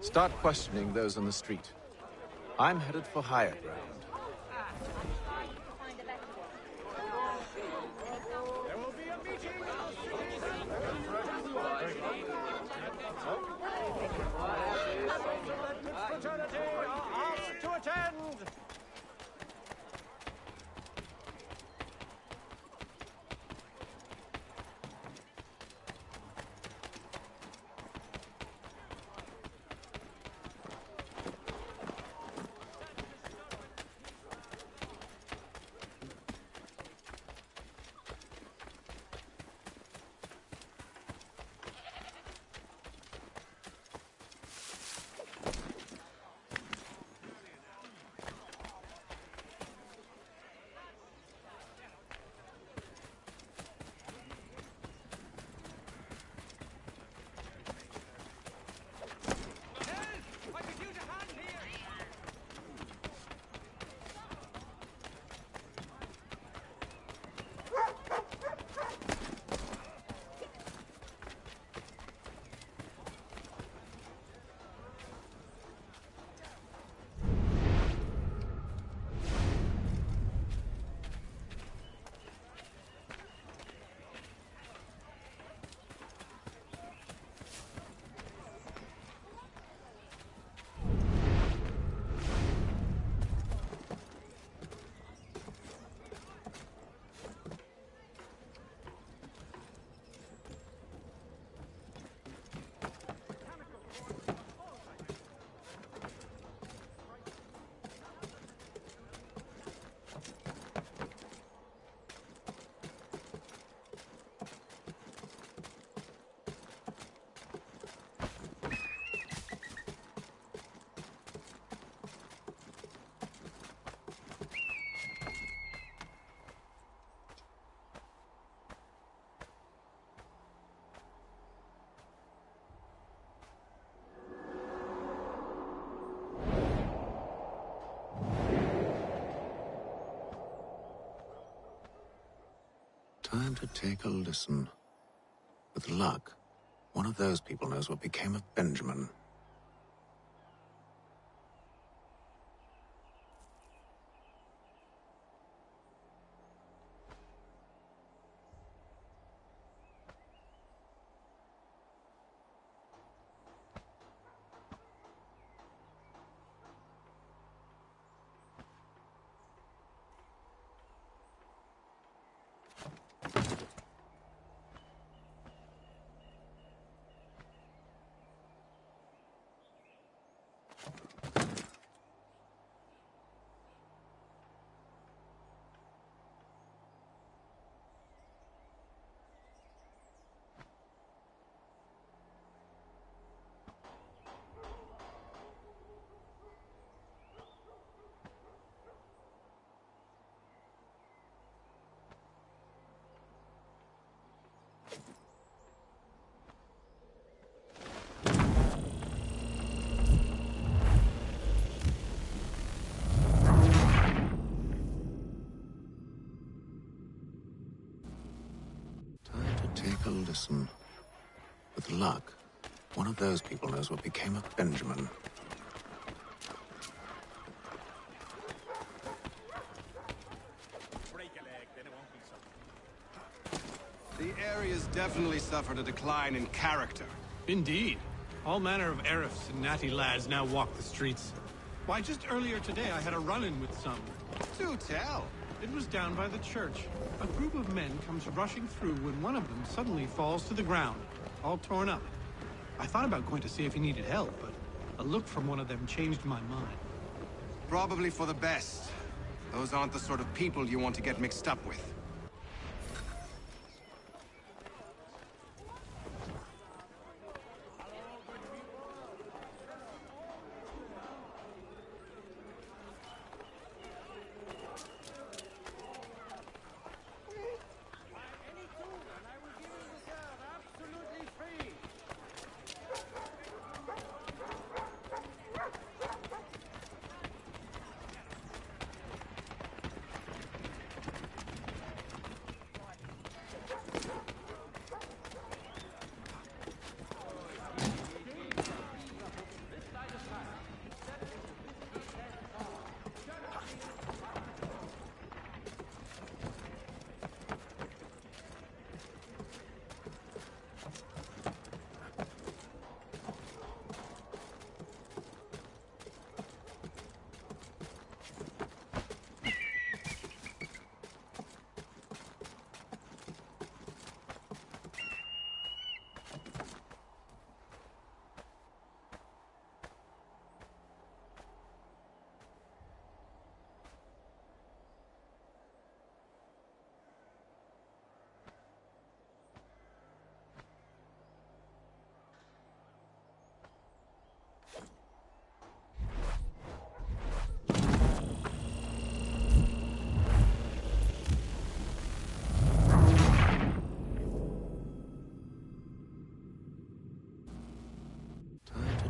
Start questioning those on the street. I'm headed for higher ground.
There will be a meeting of fraternity are asked to attend.
Time to take a listen. With luck, one of those people knows what became of Benjamin. Take a listen. With luck, one of those people knows what became of Benjamin.
The area's definitely suffered a decline in character.
Indeed. All manner of Arifs and natty lads now walk the streets. Why, just earlier today I had a run-in with some.
Do tell.
It was down by the church. A group of men comes rushing through when one of them suddenly falls to the ground, all torn up. I thought about going to see if he needed help, but a look from one of them changed my mind.
Probably for the best. Those aren't the sort of people you want to get mixed up with.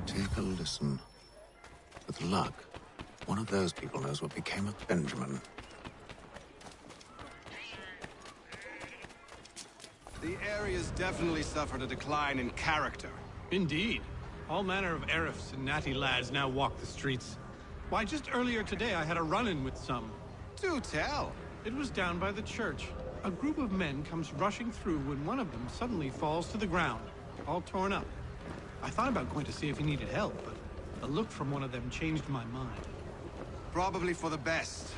Take a listen. With luck, one of those people knows what became of Benjamin.
The area's definitely suffered a decline in character.
Indeed. All manner of Arifs and natty lads now walk the streets. Why, just earlier today I had a run-in with some.
Do tell.
It was down by the church. A group of men comes rushing through when one of them suddenly falls to the ground, all torn up. I thought about going to see if he needed help, but a look from one of them changed my mind.
Probably for the best.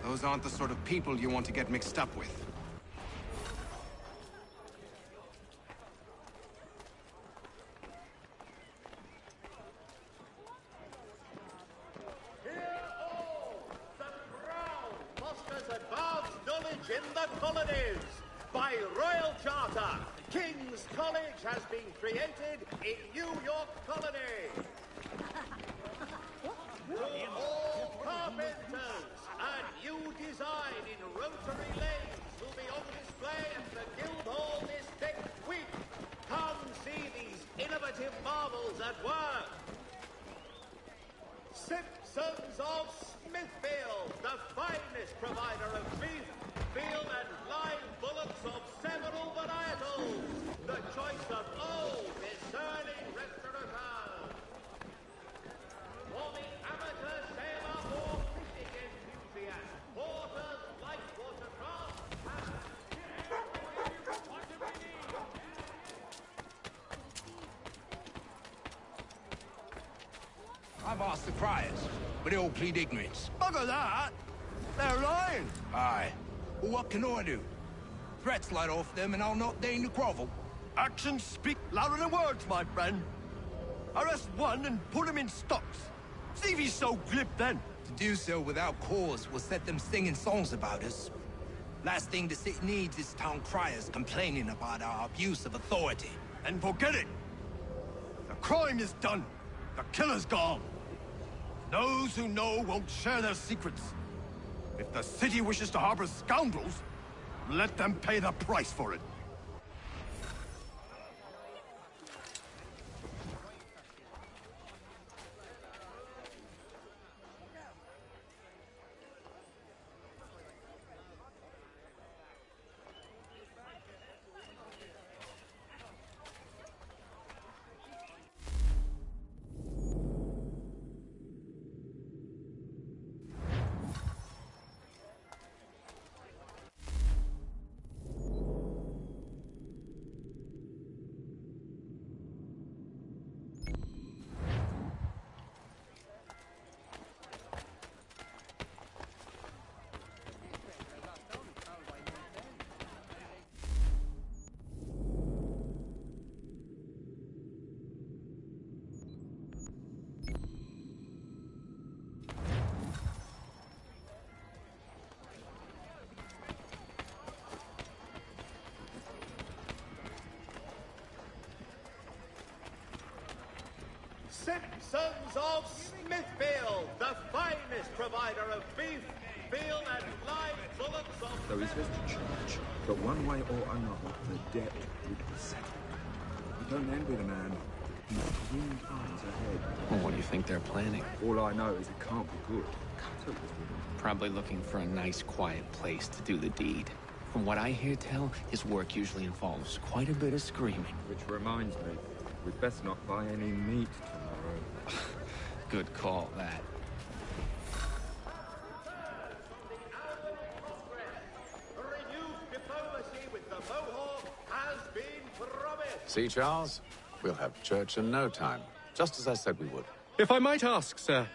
Those aren't the sort of people you want to get mixed up with.
Hear all! The Crown fosters advanced knowledge in the colonies. By royal charter, King's College has been created in New York Colony. All carpenters, a new design in rotary lathes will be on display at the Guildhall this next week. Come see these innovative marvels at work. Simpsons of Smithfield, the finest provider of beef, field and live bullocks of several varietals. The choice of all discerning restaurateurs. For the amateur sailor or fishing enthusiast, porters, light watercraft,
I've asked the criers, but they all plead ignorance.
Bugger that! They're lying!
Aye. Well, what can I do? Threats light off them and I'll not deign to grovel.
Actions speak louder than words, my friend. Arrest one and put him in stocks. See if he's so glib then.
To do so without cause will set them singing songs about us. Last thing the city needs is town criers complaining about our abuse of authority.
And forget it! The crime is done. The killer's gone. Those who know won't share their secrets. If the city wishes to harbor scoundrels, let them pay the price for it.
Simpsons of Smithfield, the finest provider of beef, veal, and live bullocks of...
So he says to church, but one way or another, the debt would be settled. You don't envy the man. He's green times ahead.
Well, what do you think they're planning?
All I know is it can't be good.
Probably looking for a nice, quiet place to do the deed. From what I hear tell, his work usually involves quite a bit of screaming.
Which reminds me, we'd best not buy any meat tomorrow.
Good call, that.
Renewed diplomacy with the Mohawk has been promised.
See, Charles? We'll have church in no time, just as I said we would.
If I might ask, sir,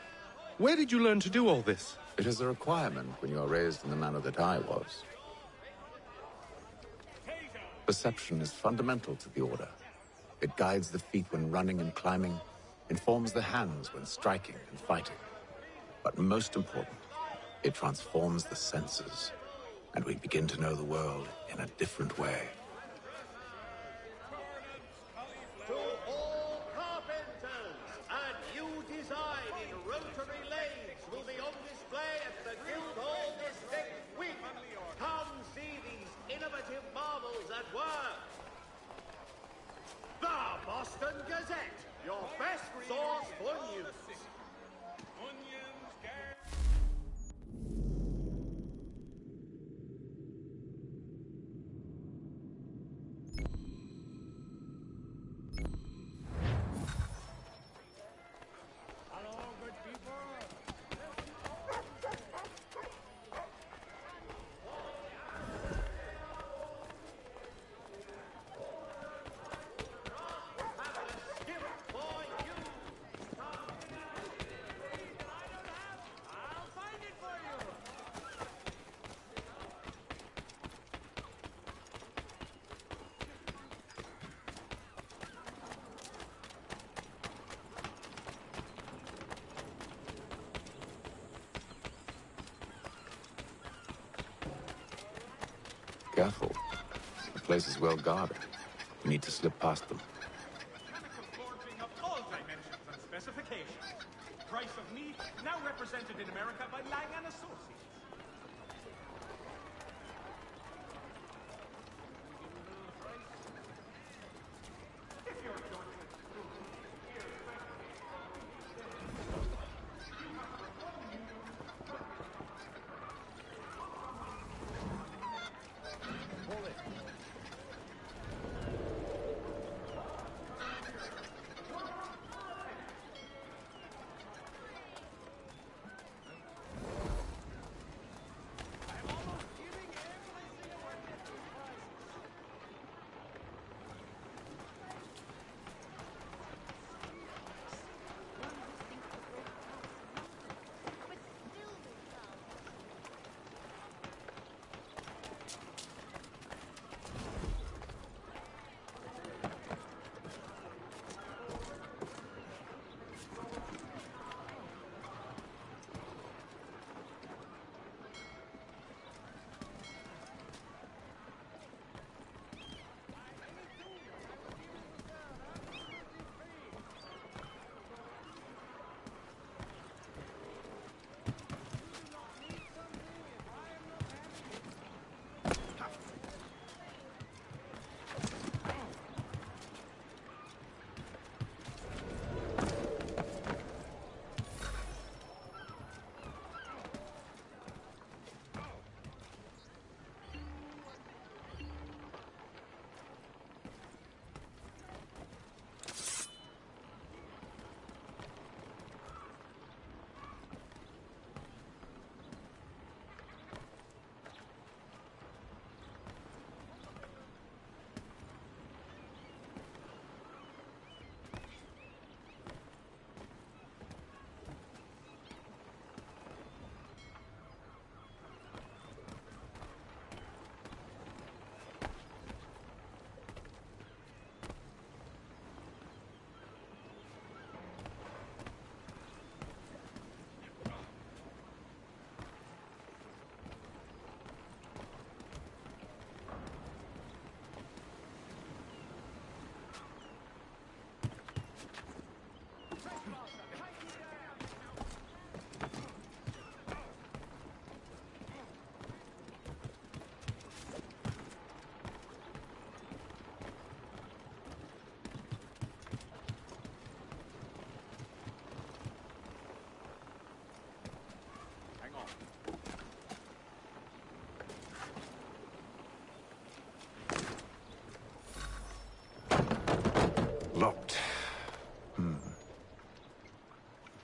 where did you learn to do all this?
It is a requirement when you are raised in the manner that I was. Perception is fundamental to the Order. It guides the feet when running and climbing, informs the hands when striking and fighting. But most important, it transforms the senses, and we begin to know the world in a different way.
To all carpenters, a new design in rotary lathes will be on display at the Guildhall this next week. Come see these innovative marvels at work. The Boston Gazette, your best source for news.
Careful. The place is well guarded. You need to slip past them.
Of all dimensions and specifications. Price of meat now represented in America by Lang & Associates.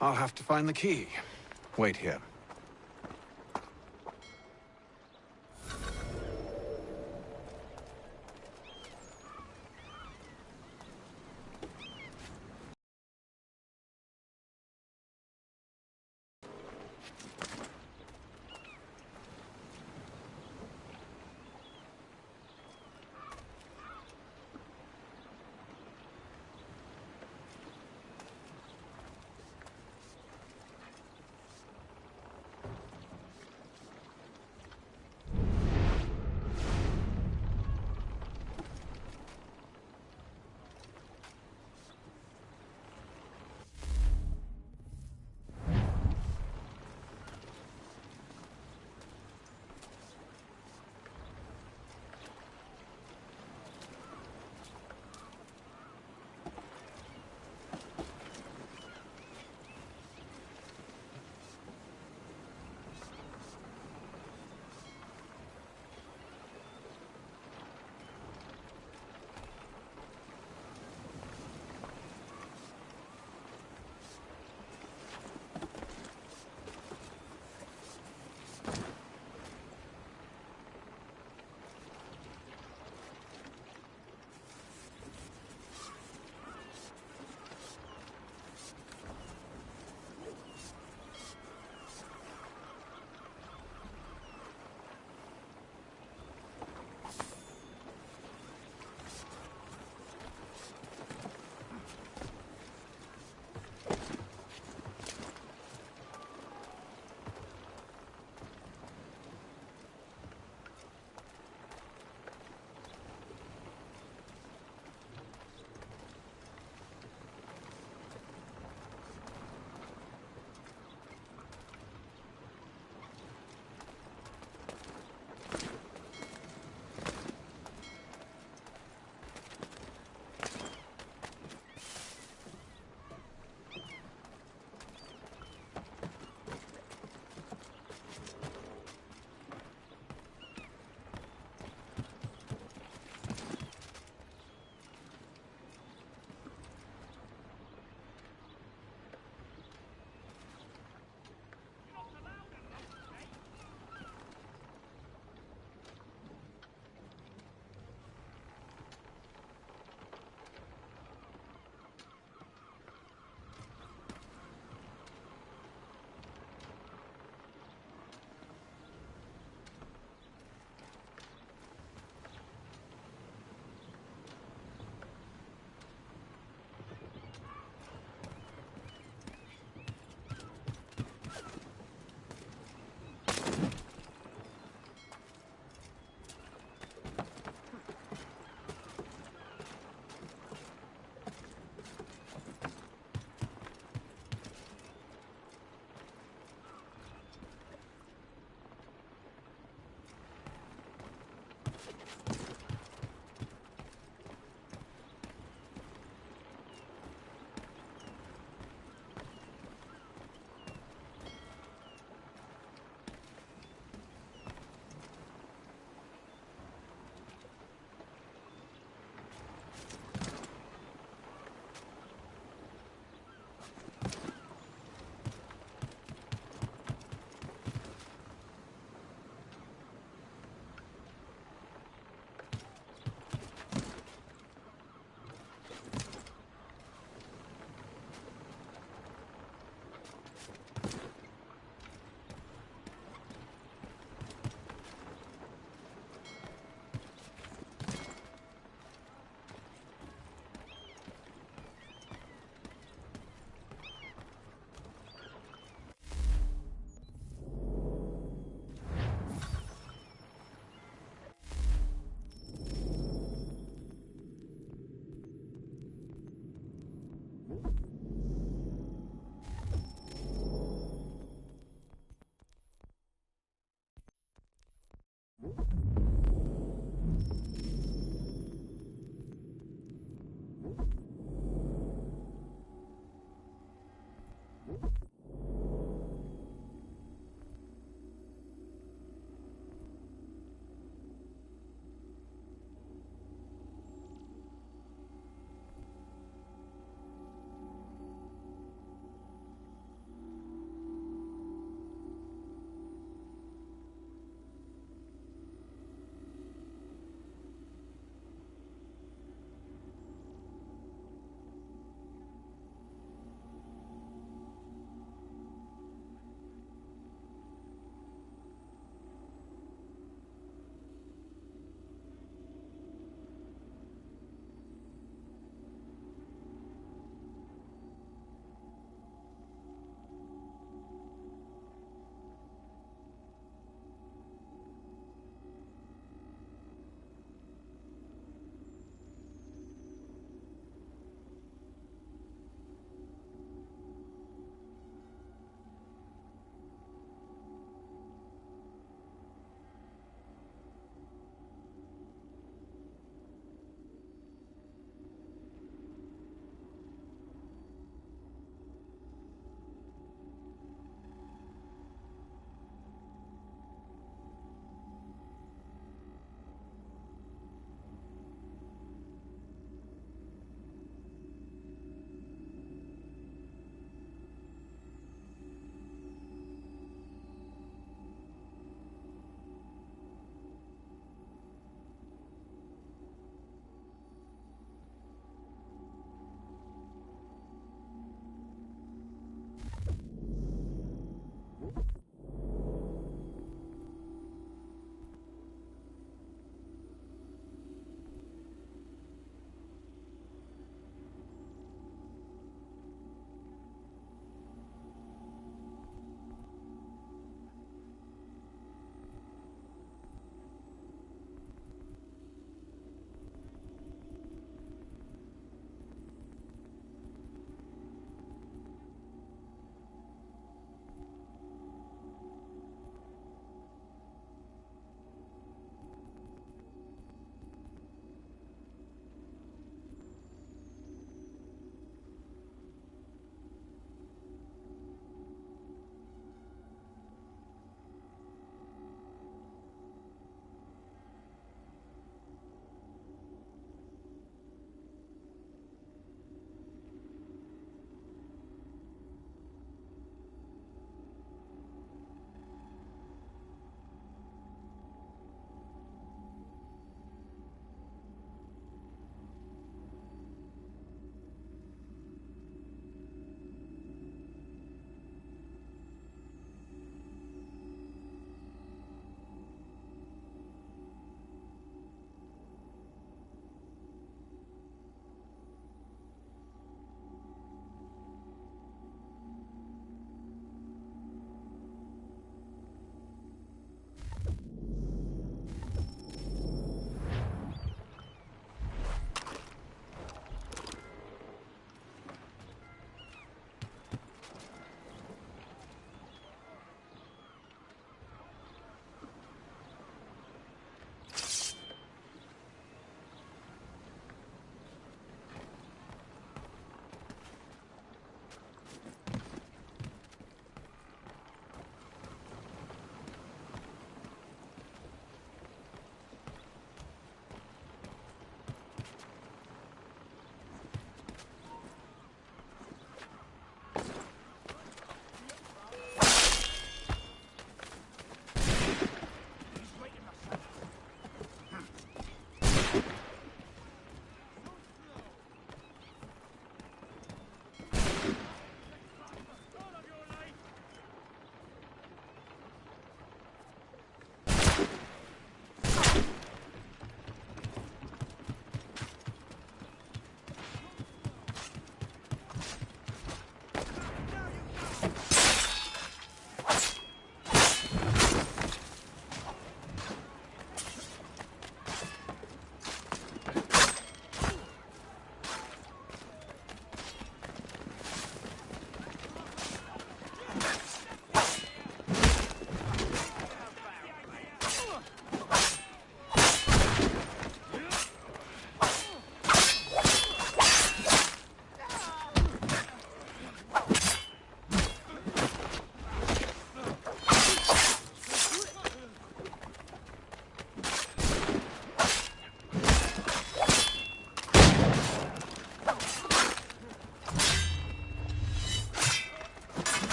I'll have to find the key. Wait here.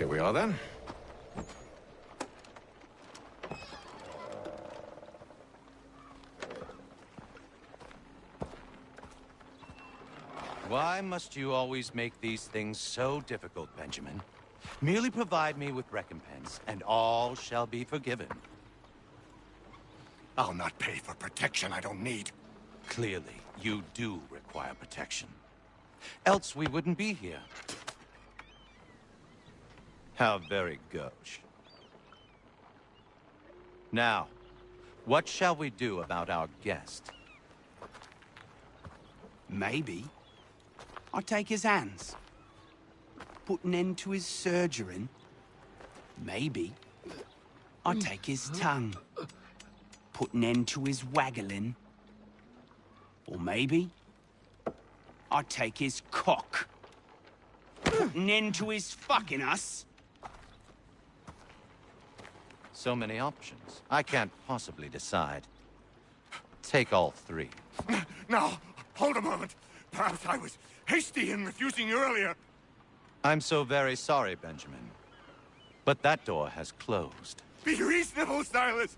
we are then.
Why must you always make these things so difficult, Benjamin? Merely provide me with recompense, and all shall be forgiven.
I'll not pay for protection I don't need.
Clearly, you do require protection. Else we wouldn't be here. How very gauche. Now, what shall we do about our guest?
Maybe I'll take his hands. Put an end to his surgering. Maybe I'll take his tongue. Put an end to his waggling. Or maybe I'll take his cock. Put an end to his fucking us.
So many options. I can't possibly decide. Take all three.
Now, hold a moment. Perhaps I was hasty in refusing you earlier.
I'm so very sorry, Benjamin. But that door has closed.
Be reasonable, Silas.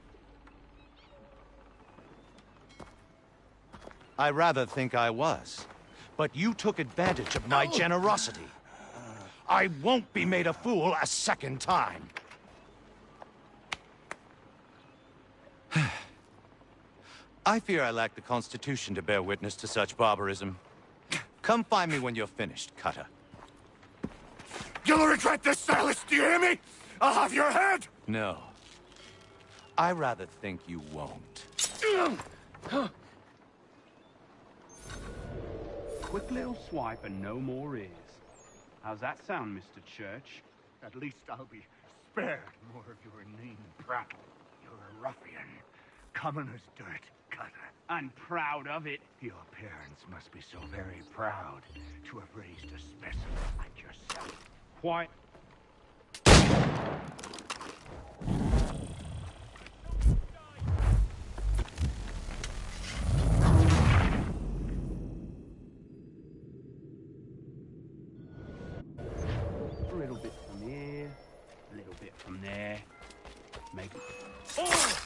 I rather think I was. But you took advantage of my generosity. I won't be made a fool a second time. I fear I lack the constitution to bear witness to such barbarism. Come find me when you're finished, Cutter.
You'll regret this, Silas, do you hear me? I'll have your head!
No. I rather think you won't.
Quick little swipe and no more is. How's that sound, Mr. Church?
At least I'll be spared more of your name prattle. You're a ruffian, common as dirt, Cutter.
And proud of it.
Your parents must be so very proud to have raised a specimen like yourself.
Quiet. A little bit from here, a little bit from there. Maybe.
Oh!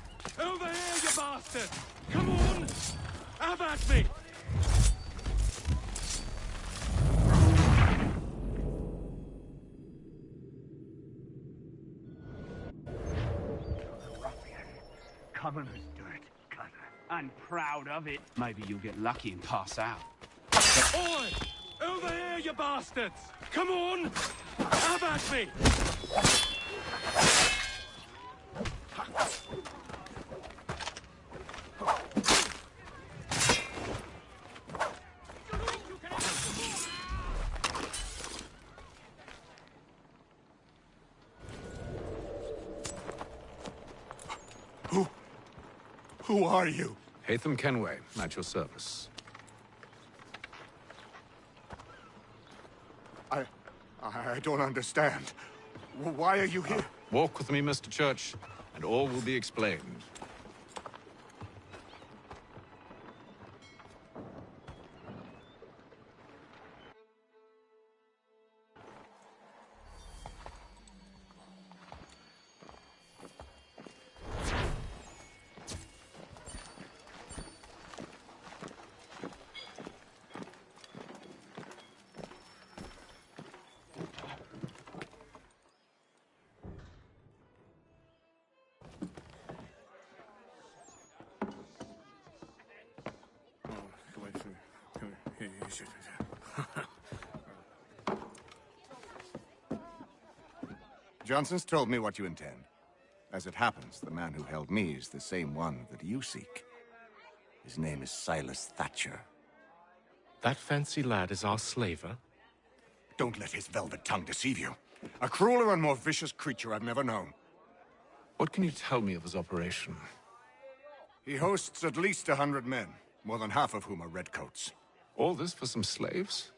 Over here, you bastard! Come on! Have at me!
Ruffian, common as dirt, Cutter.
And proud of it. Maybe you'll get lucky and pass out.
Oi! Over here, you bastards! Come on! Have at me!
Who are you?
Hatham Kenway, at your service.
I don't understand. Why are you here?
Walk with me, Mr. Church, and all will be explained.
Johnson's told me what you intend. As it happens, the man who held me is the same one that you seek. His name is Silas Thatcher.
That fancy lad is our slaver?
Don't let his velvet tongue deceive you. A crueler and more vicious creature I've never known.
What can you tell me of his operation?
He hosts at least 100 men, more than half of whom are redcoats.
All this for some slaves?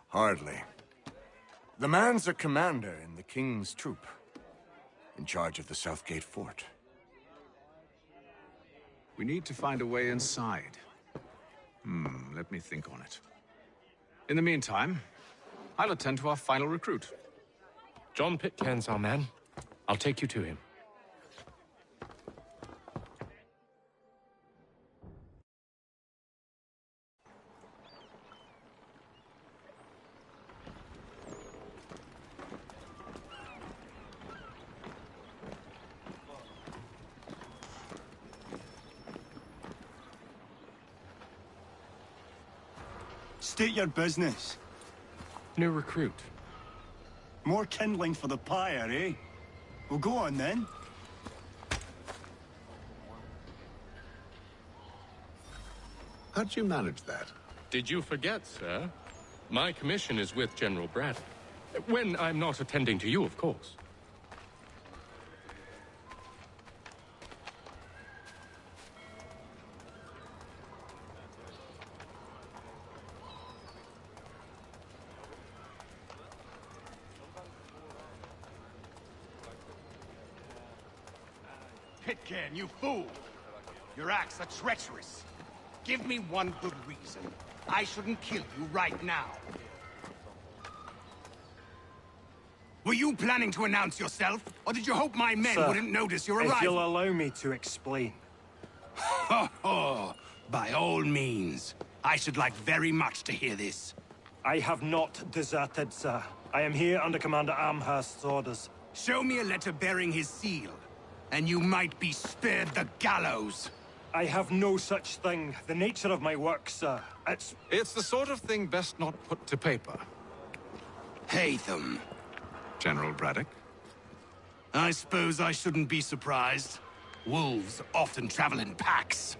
Hardly. The man's a commander in the King's troop, in charge of the Southgate Fort.
We need to find a way inside. Let me think on it. In the meantime, I'll attend to our final recruit.
John Pitcairn's our man. I'll take you to him.
State your business.
New recruit.
More kindling for the pyre, eh? Well, go on then.
How'd you manage that?
Did you forget, sir? My commission is with General Braddock. When I'm not attending to you, of course.
Pitcairn, you fool! Your acts are treacherous. Give me one good reason. I shouldn't kill you right now. Were you planning to announce yourself? Or did you hope my men
Sir,
wouldn't notice your arrival?
if you'll allow me to explain.
Oh, by all means. I should like very much to hear this.
I have not deserted, sir. I am here under Commander Amherst's orders.
Show me a letter bearing his seal, and you might be spared the gallows.
I have no such thing. The nature of my work, sir,
It's the sort of thing best not put to paper.
Hatham.
General Braddock?
I suppose I shouldn't be surprised. Wolves often travel in packs.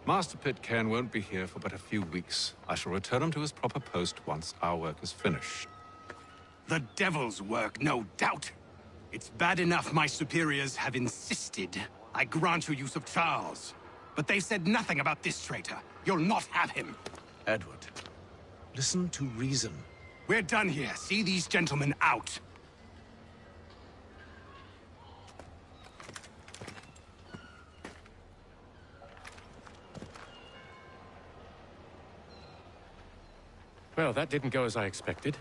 Master Pitcairn won't be here for but a few weeks. I shall return him to his proper post once our work is finished.
The devil's work, no doubt. It's bad enough my superiors have insisted I grant you use of Charles. But they've said nothing about this traitor. You'll not have him.
Edward, listen to reason.
We're done here. See these gentlemen out.
Well, that didn't go as I expected.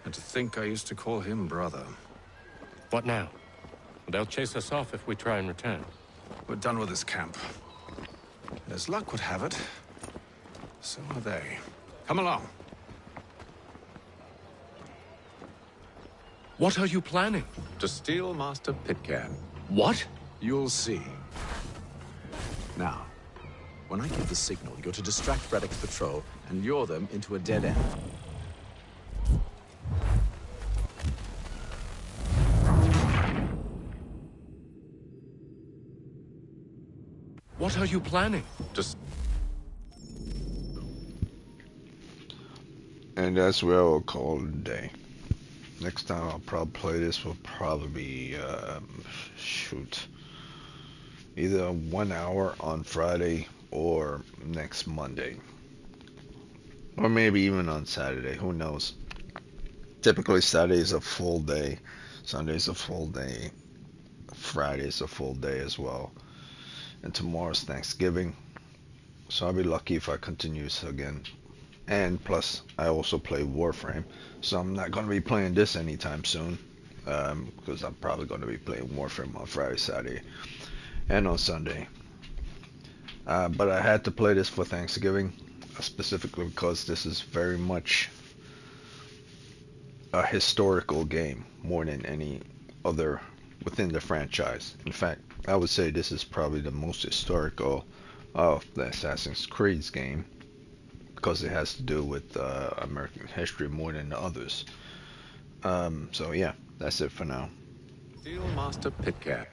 And to think I used to call him brother.
What now? They'll chase us off if we try and return.
We're done with this camp. As luck would have it, so are they. Come along.
What are you planning?
To steal Master Pitcairn.
What?
You'll see. Now, when I give the signal, you're to distract Braddock's patrol and lure them into a dead end.
What are you planning?
Just...
And that's where I'll call it a day. Next time I'll probably play this will probably be, shoot, either 1 hour on Friday or next Monday. Or maybe even on Saturday, who knows. Typically Saturday's a full day, Sunday's a full day, Friday's a full day as well. And tomorrow's Thanksgiving, so I'll be lucky if I continue this again. And plus, I also play Warframe, so I'm not going to be playing this anytime soon, because I'm probably going to be playing Warframe on Friday, Saturday, and on Sunday. But I had to play this for Thanksgiving, specifically because this is very much a historical game, more than any other within the franchise. In fact, I would say this is probably the most historical of the Assassin's Creed game, because it has to do with American history more than the others. So yeah, that's it for now.
Steal Master Pitcairn.